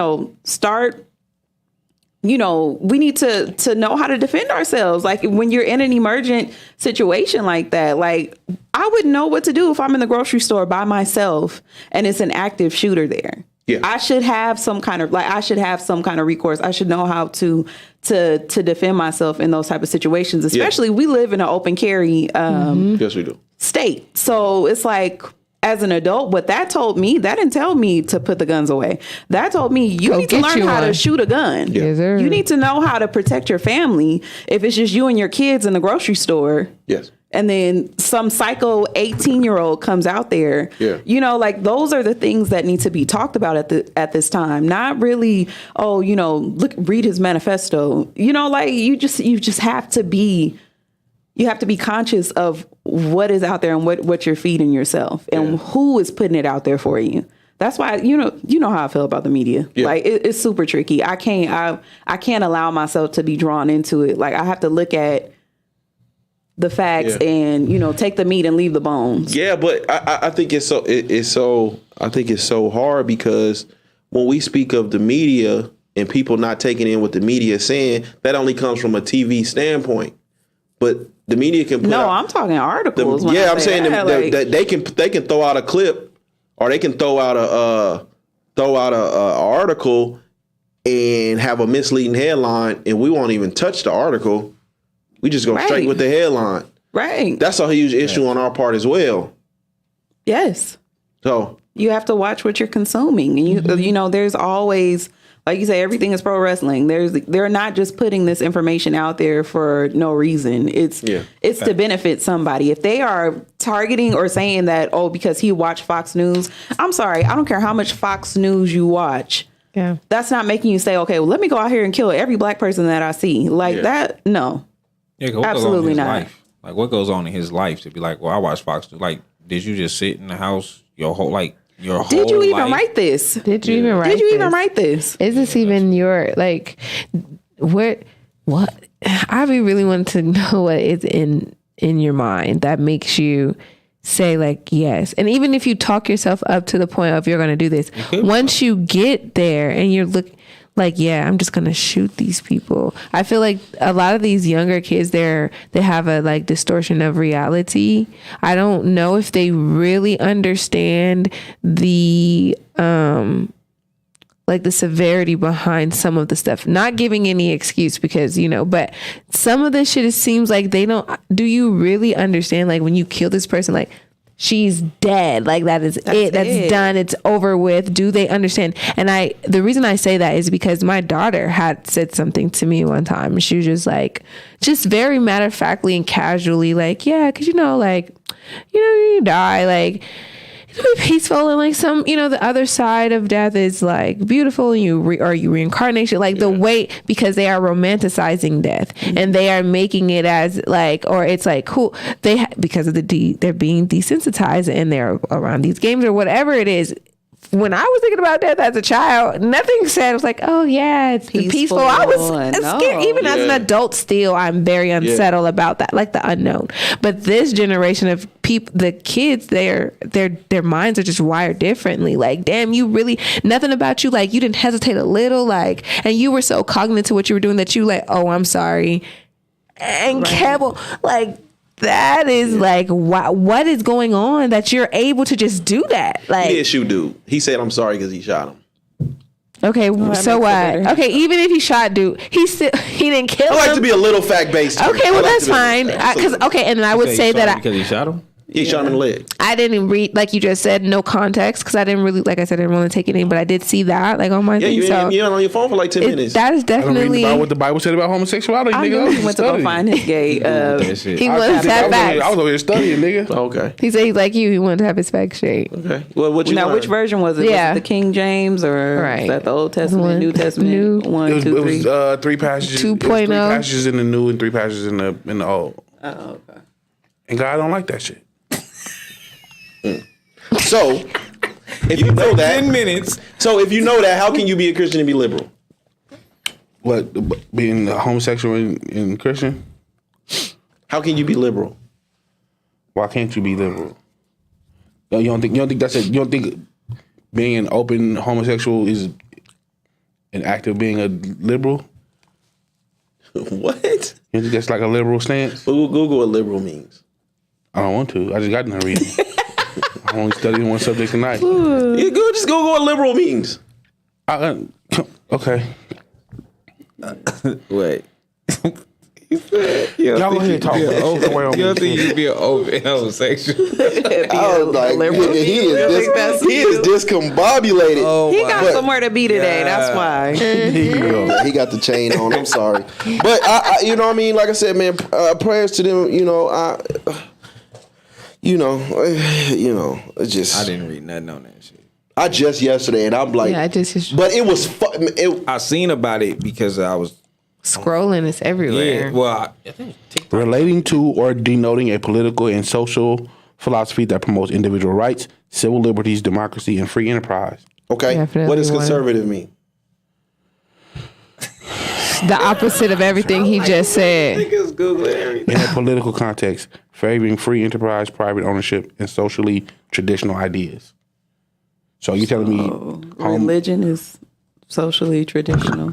know, we need to know how to defend ourselves. Like when you're in an emergent situation like that, like I wouldn't know what to do if I'm in the grocery store by myself and it's an active shooter there. Yeah. I should have some kind of recourse. I should know how to defend myself in those type of situations. Especially we live in an open carry yes, we do. State. So it's like, as an adult, what that told me, that didn't tell me to put the guns away. That told me you need to learn how to shoot a gun. Yeah. Yes, sir. You need to know how to protect your family if it's just you and your kids in the grocery store. Yes. And then some psycho 18-year-old comes out there. Yeah. You know, like those are the things that need to be talked about at this time. Not really, oh, you know, read his manifesto. You know, like you just have to be. You have to be conscious of what is out there and what you're feeding yourself and who is putting it out there for you. That's why, you know how I feel about the media. Yeah. Like it's super tricky. I can't allow myself to be drawn into it. Like I have to look at the facts and, you know, take the meat and leave the bones. Yeah, but I think it's so hard because when we speak of the media and people not taking in what the media is saying, that only comes from a TV standpoint. But the media can put I'm talking articles. I'm saying that they can throw out a clip, or they can throw out a article and have a misleading headline, and we won't even touch the article. We just go straight with the headline. Right. That's a huge issue on our part as well. Yes. So you have to watch what you're consuming, and you know there's always like you say, everything is pro wrestling. They're not just putting this information out there for no reason. It's to benefit somebody. If they are targeting or saying that, because he watched Fox News, I'm sorry, I don't care how much Fox News you watch. Yeah, that's not making you say, okay, well, let me go out here and kill every black person that I see. Like that, no. Yeah, absolutely not. Life? Like, what goes on in his life to be like, well, I watch Fox News. Like, did you just sit in the house your whole life? Did you even write this? Did you even write this? Is this even your, like, what? I really want to know what is in your mind that makes you say, like, yes. And even if you talk yourself up to the point of you're going to do this, once you get there and you're like, yeah, I'm just going to shoot these people. I feel like a lot of these younger kids, they have a like distortion of reality. I don't know if they really understand the like the severity behind some of the stuff. Not giving any excuse because, but some of this shit, it seems like they don't. Do you really understand, like, when you kill this person, like, she's dead, like that's it. That's done. It's over with. Do they understand? And the reason I say that is because my daughter had said something to me one time. She was just like, just very matter of factly and casually, like, yeah, because you die, like, be peaceful, and like some, the other side of death is like beautiful, and you reincarnation, like the way, because they are romanticizing death and they are making it as like, or it's like cool, because of they're being desensitized and they're around these games or whatever it is. When I was thinking about death as a child, nothing said, it was like, oh yeah, it's peaceful. I was scared. Even as an adult still, I'm very unsettled about that, like the unknown. But this generation of people, the kids, their minds are just wired differently. Like, damn, you really, nothing about you, like, you didn't hesitate a little, like, and you were so cognizant to what you were doing that you like, oh, I'm sorry. And Keble, like, that is like, what is going on that you're able to just do that? Like, he did shoot dude. He said, I'm sorry because he shot him. Okay, so what? Okay, even if he shot dude, he didn't kill him. I like to be a little fact based. Okay, well that's fine. And then I would say that because he shot him. He shot him in the leg. I didn't read, like you just said, no context, because I didn't really, like I said, I didn't want to take it in, but I did see that, like, on my thing. You're on your phone for like 10 minutes. That is definitely. I don't read what the Bible said about homosexuality, nigga. He went to go find his gay. He wanted to have facts. I was over here studying, nigga. Okay. He said he's like you. He wanted to have his facts straight. Okay. Well, what you which version was it? Yeah. Was it the King James or was that the Old Testament, New Testament? 1, 2, 3. It was 3 passages. 2.0. 3 passages in the New and 3 passages in the Old. Oh, okay. And God don't like that shit. So, if you know that, 10 minutes. So, if you know that, how can you be a Christian and be liberal? What, being homosexual and Christian? How can you be liberal? Why can't you be liberal? You don't think that's it? You don't think being an open homosexual is an act of being a liberal? What? You think that's like a liberal stance? Google what liberal means. I don't want to. I just got done reading. I'm only studying one subject tonight. You just Google what liberal means. Okay. Wait. Y'all go ahead and talk. You don't think you be an open homosexual? I was like, he is discombobulated. Oh, he got somewhere to be today. That's why. He got the chain on. I'm sorry, but I you know what I mean. Like I said, man, prayers to them. It's just. I didn't read nothing on that shit. I just yesterday, and I'm like, but it was. I seen about it because I was scrolling. It's everywhere. Yeah, well, relating to or denoting a political and social philosophy that promotes individual rights, civil liberties, democracy, and free enterprise. Okay, definitely. What does conservative mean? The opposite of everything he just said. In a political context, favoring free enterprise, private ownership, and socially traditional ideas. So you telling me religion is socially traditional?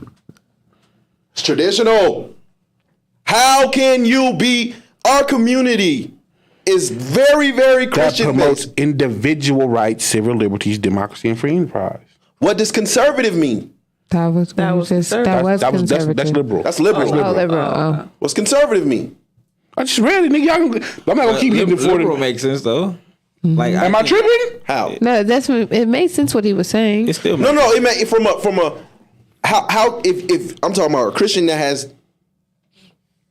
It's traditional. How can you be? Our community is very, very Christian. That promotes individual rights, civil liberties, democracy, and free enterprise. What does conservative mean? That's liberal. That's liberal. Liberal. What's conservative mean? I just read it, nigga. I'm not gonna keep getting it for liberal makes sense though. Like, am I tripping? How? No, it made sense what he was saying. It still no. It made from a. how if I'm talking about a Christian that has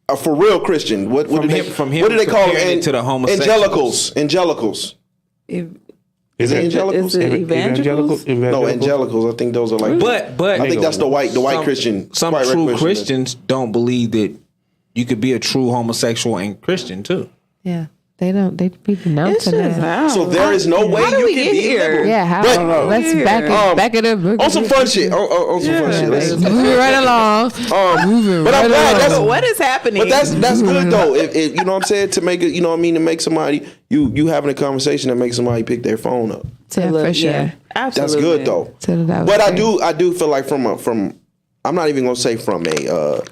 a for real Christian, what do they call them? To the homosexuals. Angelicals. Is it evangelicals? Is it evangelicals? No, angelicals. I think those are like. But I think that's the white Christian. Some true Christians don't believe that you could be a true homosexual and Christian too. Yeah. They don't. They be denouncing that. So there is no way you can be here. Yeah, how? Let's back it up. On some fun shit. On some fun shit. Let's move it right along. But I'm glad what is happening. But that's good though. If you know what I'm saying, to make it, you know what I mean, to make somebody you having a conversation that makes somebody pick their phone up. Yeah, for sure. Yeah, absolutely. That's good though. But I do feel like from I'm not even gonna say from the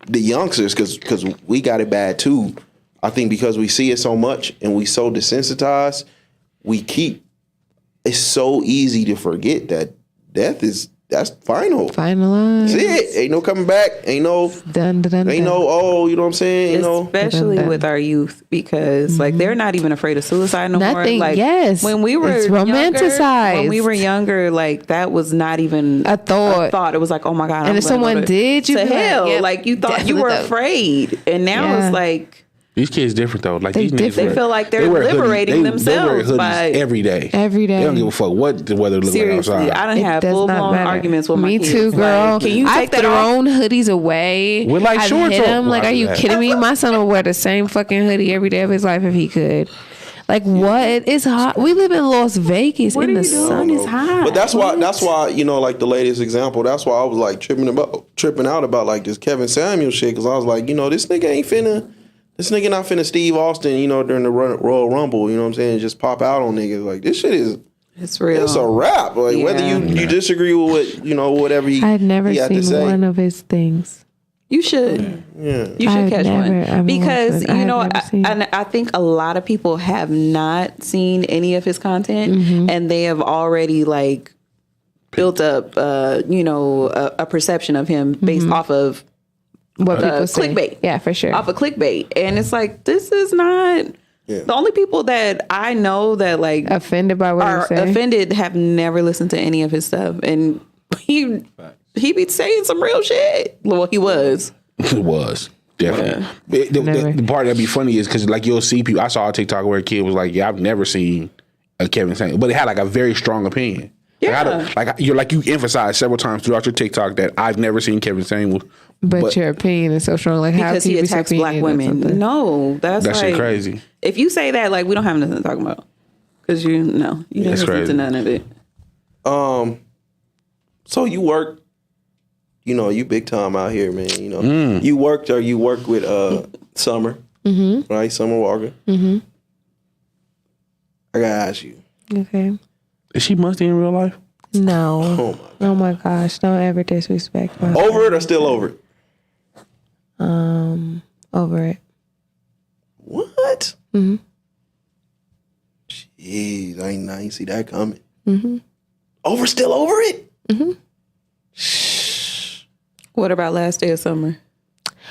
youngsters because we got it bad too. I think because we see it so much and we so desensitized, it's so easy to forget that that's final. Finalized. That's it. Ain't no coming back. Ain't no done. Ain't no, you know what I'm saying? Especially with our youth, because like they're not even afraid of suicide no more. Like when we were younger, like that was not even a thought. It was like, oh my God. And if someone did, you to hell. Like you thought you were afraid. And now it's like, these kids different though. Like they feel like they're liberating themselves by every day. Every day. They don't give a fuck what the weather looks like outside. I don't have full blown arguments with my kids. Me too, girl. Like, can you take that thrown hoodies away with like shorts on? Like, are you kidding me? My son will wear the same fucking hoodie every day of his life if he could. Like what? It's hot. We live in Las Vegas and the sun is hot. But that's why you know, like the latest example. That's why I was like tripping out about like this Kevin Samuel shit, because I was like, you know, this nigga not finna Steve Austin, you know, during the Royal Rumble, you know what I'm saying, just pop out on niggas. Like, this shit it's real. It's a rap. Like, whether you disagree with what, you know, whatever he I'd never he had seen to say. one of his things. You should. Yeah. You should catch one. Because, you know, I think a lot of people have not seen any of his content, and they have already, like, built up, you know, a perception of him based off of what people say. Clickbait. Yeah, for sure. Off of clickbait. And it's like, this is not... Yeah. The only people that I know that like offended by what are offended have never listened to any of his stuff. And he be saying some real shit. Well, he was. It was. Definitely. Yeah. The part that'd be funny is because like you'll see people. I saw a TikTok where a kid was like, yeah, I've never seen a Kevin Samuels, but it had like a very strong opinion. Yeah. You emphasized several times throughout your TikTok that I've never seen Kevin Samuels. But your opinion is so strong. Like, because how he attacks black women. No, that's that like, shit crazy. If you say that, like, we don't have nothing to talk about. Because you didn't listen to none of it. So you work, you know, you big time out here, man. You know, you work with Summer, right? Summer Walker. I gotta ask you. Okay. Is she musty in real life? No. Oh my gosh! Don't ever disrespect my over it or still over it? Over it. What? Jeez, I ain't see that coming. Still over it? What about Last Day of Summer?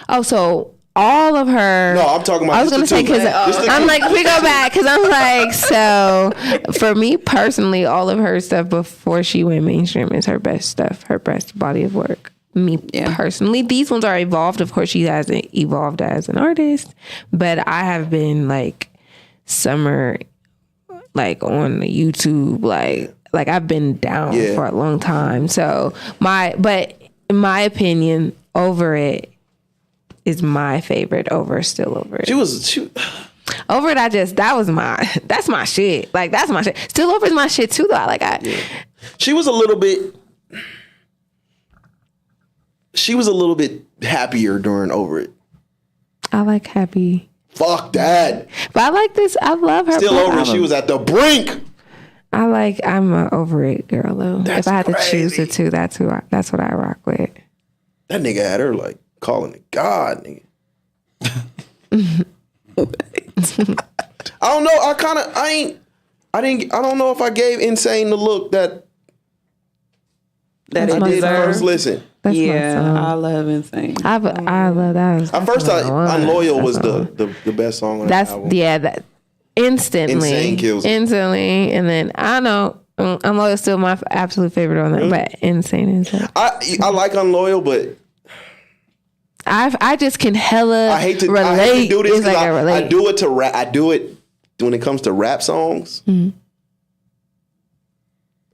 Oh, so all of her. No, I'm talking about. I was gonna say because I'm like, we go back because I'm like, so for me personally, all of her stuff before she went mainstream is her best stuff, her best body of work. Me personally, these ones are evolved. Of course, she hasn't evolved as an artist, but I have been like Summer, like on YouTube, like I've been down for a long time. So but in my opinion, Over It is my favorite over Still Over It. She Over It, that's my shit. Like, that's my shit. Still Over is my shit too, though. She was a little bit happier during Over It. I like happy. Fuck that. But I like this. I love her. Still Over It. She was at the brink. I'm a Over It girl, though. If I had to choose the two, that's what I rock with. That nigga had her like calling it God, nigga. I don't know. I don't know if I gave Insane the look that it did first listen. That's I love Insane. I love that. At first, Unloyal was the best song on the album. That instantly. Insane kills it. Instantly, and then I don't know. Unloyal still my absolute favorite on that, but Insane is that. I like Unloyal, but I just can hella I hate to do this because I do it to rap. I do it when it comes to rap songs. Mm-hmm.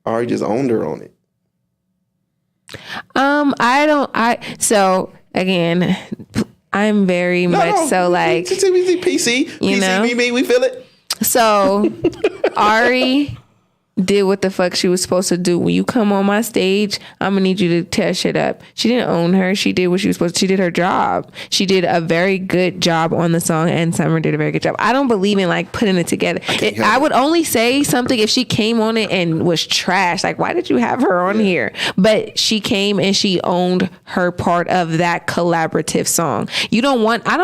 I already just owned her on it. So again, I'm very much so like PC, you know, me, we feel it. So Ari did what the fuck she was supposed to do. When you come on my stage, I'm gonna need you to tear shit up. She didn't own her. She did what she was supposed to. She did her job. She did a very good job on the song, and Summer did a very good job. I don't believe in like putting it together. I would only say something if she came on it and was trash. Like, why did you have her on here? But she came and she owned her part of that collaborative song. I don't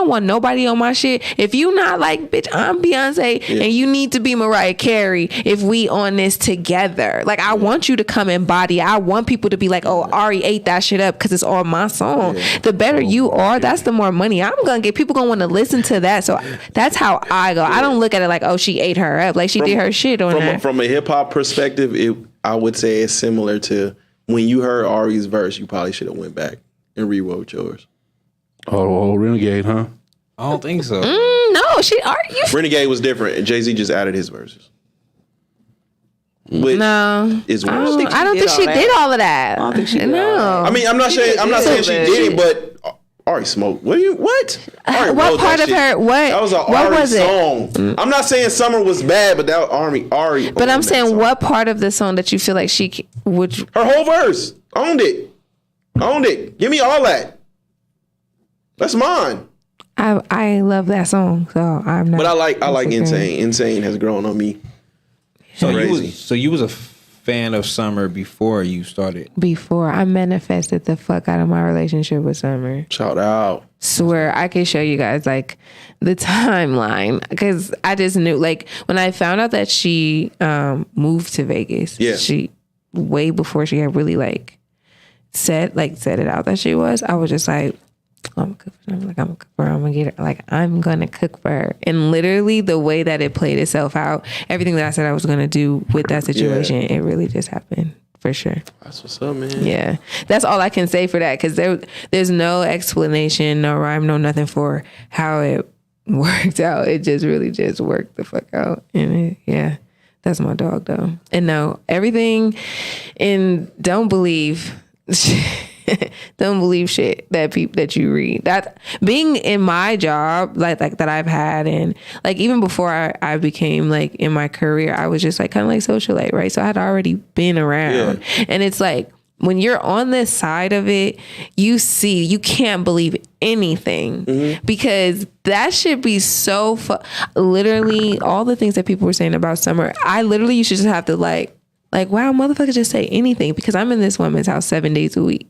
want nobody on my shit. If you not like, bitch, I'm Beyonce and you need to be Mariah Carey if we on this together. Like, I want you to come embody. I want people to be like, oh, Ari ate that shit up because it's all my song. The better you are, that's the more money I'm gonna get. People gonna want to listen to that. So that's how I go. I don't look at it like, oh, she ate her up. Like, she did her shit on that. From a hip hop perspective, I would say it's similar to when you heard Ari's verse, you probably should have went back and rewrote yours. Oh, Renegade, huh? I don't think so. No, Renegade was different, and Jay-Z just added his verses. Which is worse. I don't think she did all of that. I don't think she did. No. I mean, I'm not saying she did it, but Ari smoked. What? Ari what part of her? What? That was an Ari song. I'm not saying Summer was bad, but that was Ari. But I'm saying what part of the song that you feel like she would? Her whole verse. Owned it. Give me all that. That's mine. I love that song, so I'm not. But I like Insane. Insane has grown on me. So you was a fan of Summer before you started? Before I manifested the fuck out of my relationship with Summer. Shout out. Swear I could show you guys like the timeline because I just knew, like, when I found out that she moved to Vegas. She way before she had really like said it out that she was. I was just like, I'm gonna cook for her. I'm gonna cook for her. I'm gonna get her. Like, I'm gonna cook for her. And literally the way that it played itself out, everything that I said I was gonna do with that situation, it really just happened for sure. That's what's up, man. Yeah, that's all I can say for that because there's no explanation, no rhyme, no nothing for how it worked out. It just really just worked the fuck out. And that's my dog though. And no, everything. And don't believe. Don't believe shit that you read. That being in my job, like that I've had, and like even before I became like in my career, I was just like kind of like socialite, right? So I had already been around, and it's like when you're on this side of it, you can't believe anything because that should be so. Literally, all the things that people were saying about Summer, I literally used to just have to like wow, motherfucker, just say anything because I'm in this woman's house 7 days a week.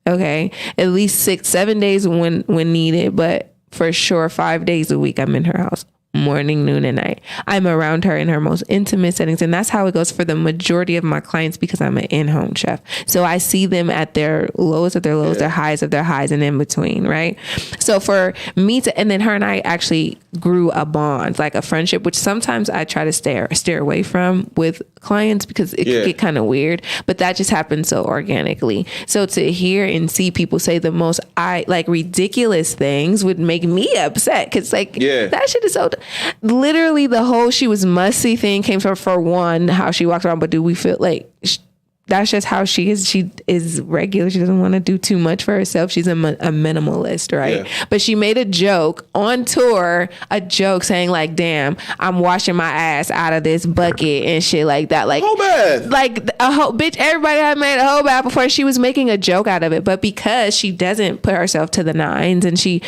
Okay, at least 6-7 days when needed, but for sure 5 days a week I'm in her house, morning, noon, and night. I'm around her in her most intimate settings, and that's how it goes for the majority of my clients because I'm an in-home chef. So I see them at their lows of their lows, their highs of their highs, and in between, right? So for me and then her and I actually grew a bond, like a friendship, which sometimes I try to steer away from with clients because it could get kind of weird, but that just happened so organically. So to hear and see people say the most ridiculous things would make me upset because that shit is so literally the whole she was musty thing came from, for one, how she walks around, but do we feel like that's just how she is. She is regular. She doesn't want to do too much for herself. She's a minimalist, right? Yeah. But she made a joke on tour, saying like, damn, I'm washing my ass out of this bucket and shit like that. Like, whole bath. Like a whole bitch, everybody had made a whole bath before. She was making a joke out of it. But because she doesn't put herself to the nines and she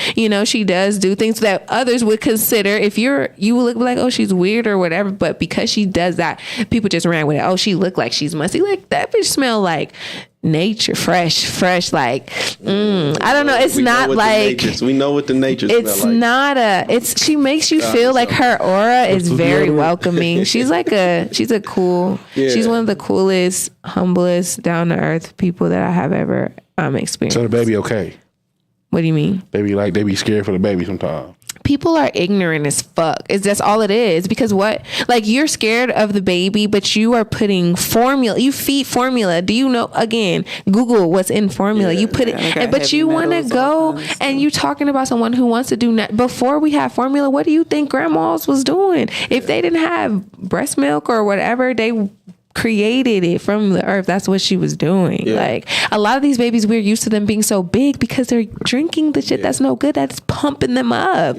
does do things that others would consider, if you would look like, oh, she's weird or whatever. But because she does that, people just ran with it. Oh, she looked like she's musty. Like, that bitch smell like nature, fresh, like, I don't know. It's not like, we know what the nature smell like. It's not she makes you feel like her aura is very welcoming. She's one of the coolest, humblest, down to earth people that I have ever experienced. So the baby okay? What do you mean? They be scared for the baby sometimes. people are ignorant as fuck. That's all it is. Because you're scared of the baby, but you are putting formula. You feed formula. Do you know? Again, Google what's in formula. You put it, but you want to go and you talking about someone who wants to do before we have formula. What do you think grandmas was doing? If they didn't have breast milk or whatever, they created it from the earth. That's what she was doing. Like a lot of these babies, we're used to them being so big because they're drinking the shit that's no good, that's pumping them up.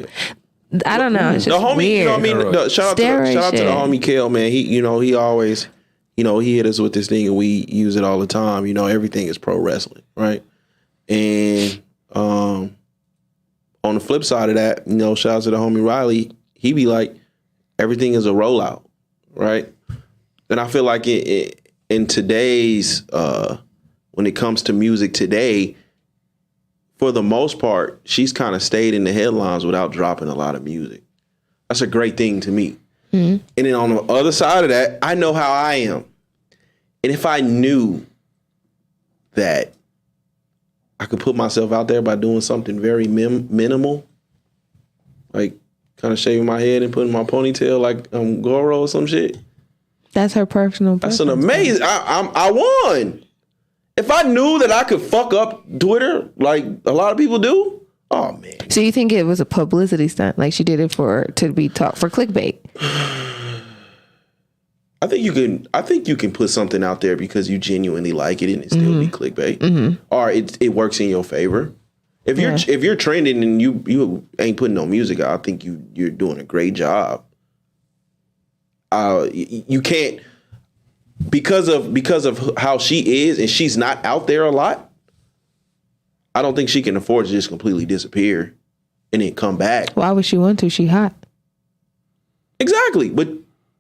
I don't know. It's just the homie, weird. You know what I mean? Shout out to the homie Kale, man. He always, he hit us with this thing and we use it all the time. Everything is pro wrestling, right? And on the flip side of that, shout out to the homie Riley. He be like, everything is a rollout, right? And I feel like in today's, when it comes to music today, for the most part, she's kind of stayed in the headlines without dropping a lot of music. That's a great thing to me. Mm-hmm. And then on the other side of that, I know how I am. And if I knew that I could put myself out there by doing something very minimal, like kind of shaving my head and putting my ponytail like Goro or some shit. That's her personal preference. That's an amazing. I won. If I knew that I could fuck up Twitter like a lot of people do, oh man. So you think it was a publicity stunt? Like she did it to be talked for clickbait? I think you can put something out there because you genuinely like it and it still be clickbait, or it works in your favor. If you're trending and you ain't putting no music out, I think you're doing a great job. You can't, because of how she is and she's not out there a lot. I don't think she can afford to just completely disappear and then come back. Why would she want to? She hot. Exactly, but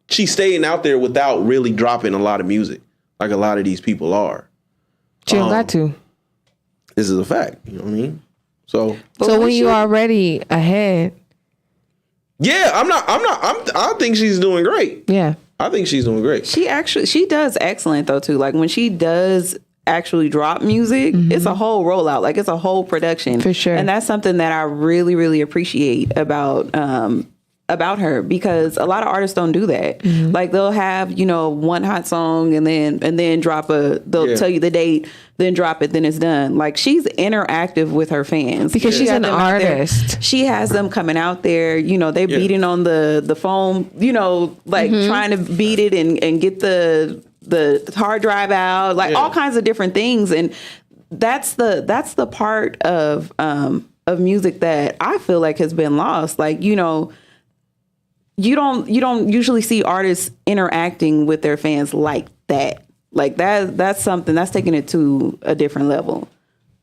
she's staying out there without really dropping a lot of music like a lot of these people are. She don't got to. This is a fact. You know what I mean? So when you already ahead. Yeah, I think she's doing great. Yeah. I think she's doing great. She does excellent though too. Like when she does actually drop music, it's a whole rollout. Like it's a whole production. For sure. And that's something that I really, really appreciate about her, because a lot of artists don't do that. Like they'll have, one hot song and then drop they'll tell you the date, then drop it, then it's done. Like she's interactive with her fans because she's an artist. She has them coming out there, they beating on the phone, trying to beat it and get the hard drive out, all kinds of different things. And that's the part of music that I feel like has been lost. Like, you don't usually see artists interacting with their fans like that. Like that's something that's taking it to a different level.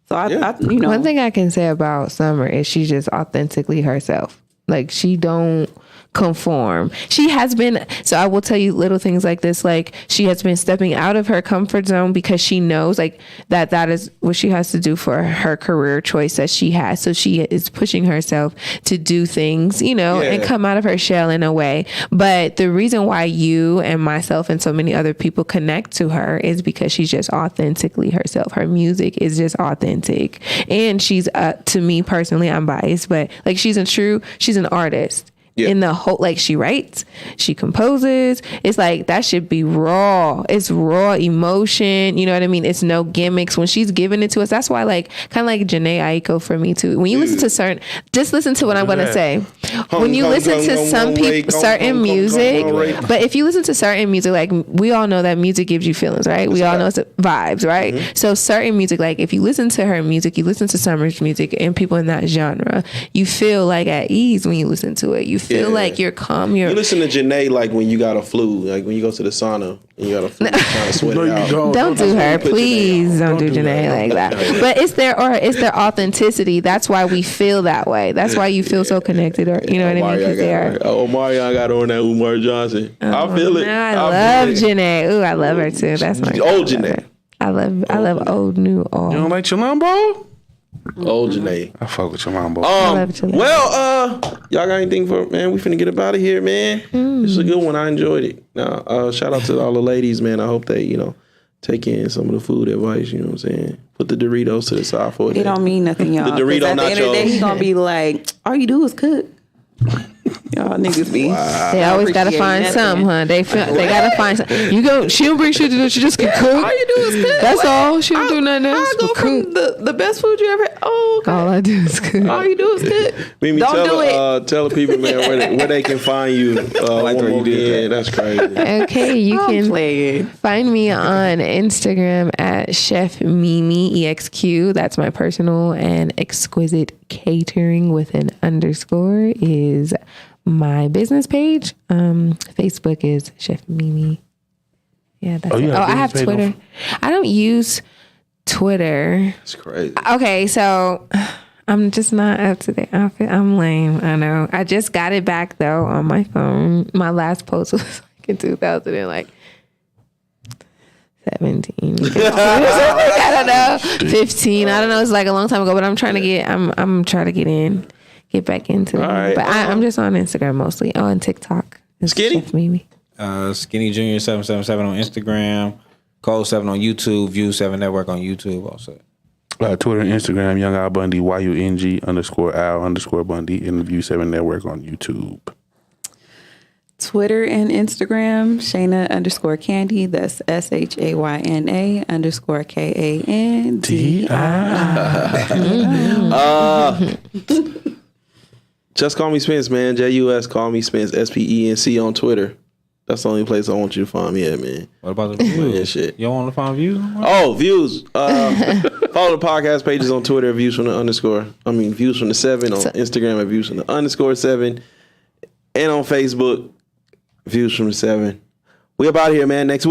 So one thing I can say about Summer is she's just authentically herself. Like she don't conform. She has been, so I will tell you little things like this, like she has been stepping out of her comfort zone because she knows like that is what she has to do for her career choice that she has. So she is pushing herself to do things, and come out of her shell in a way. But the reason why you and myself and so many other people connect to her is because she's just authentically herself. Her music is just authentic. And she's, to me personally, I'm biased, but like she's an artist. Yeah. In the whole, like she writes, she composes. It's like that should be raw. It's raw emotion. You know what I mean? It's no gimmicks when she's giving it to us. That's why, like, kind of like Janae Aiko for me too. When you listen to just listen to what I'm gonna say. When you listen to some people, certain music, but if you listen to certain music, like we all know that music gives you feelings, right? We all know it's vibes, right? Mm-hmm. So certain music, like if you listen to her music, you listen to Summer's music, and people in that genre, you feel like at ease when you listen to it. You feel like you're calm. You listen to Janae like when you got a flu, like when you go to the sauna and you got a flu, you're trying to sweat it out. Don't do her, please. Don't do Janae like that. But it's their authenticity. That's why we feel that way. That's why you feel so connected, or you know what I mean? Omarion got on that Umar Johnson. I feel it. I love Janae. Ooh, I love her too. That's my old Janae. I love old, new, all. You don't like Chilambo? Old Janae. I fuck with Chilambo. Well, y'all got anything for, man? We finna get up out of here, man. This is a good one. I enjoyed it. Now, shout out to all the ladies, man. I hope they, take in some of the food advice, you know what I'm saying? Put the Doritos to the side for it. It don't mean nothing, y'all. The Dorito nachos. At the end of the day, he's gonna be like, all you do is cook. Y'all niggas be. They always gotta find something, huh? They gotta find something. She don't bring shit to do. She just can cook. All you do is cook. That's all. She don't do nothing else. I go from the best food you ever. Oh, okay. All I do is cook. All you do is cook. Mimi, tell the people, man, where they can find you. like the way you did that. That's crazy. Okay, you can find me on Instagram at Chef Mimi EXQ. That's my personal, and Exquisite Catering with an underscore is my business page. Facebook is Chef Mimi. Yeah, that's it. I have Twitter. I don't use Twitter. It's crazy. Okay, so I'm just not up to date. I'm lame. I know. I just got it back though on my phone. My last post was like in 2017. I don't know. 15. I don't know. It's like a long time ago, but I'm trying to get. I'm trying to get back into it. Right, but I'm just on Instagram mostly. Oh, and TikTok. Skinny? Chef Mimi. Skinny Junior 777 on Instagram. Code 7 on YouTube. View 7 Network on YouTube also. Twitter and Instagram, Young Al Bundy, YUNG_Al_Bundy, and the View 7 Network on YouTube. Twitter and Instagram, Shayna_Candy. That's SHAYNA_KANDI. Just call me Spence, man. JUS, call me Spence, SPENC on Twitter. That's the only place I want you to find me at, man. What about the views? Yeah, shit. You don't want to find views? Oh, views. Follow the podcast pages on Twitter, Views from the _. I mean, Views from the 7 on Instagram at Views from the _7. And on Facebook, Views from the 7. We up out here, man. Next week.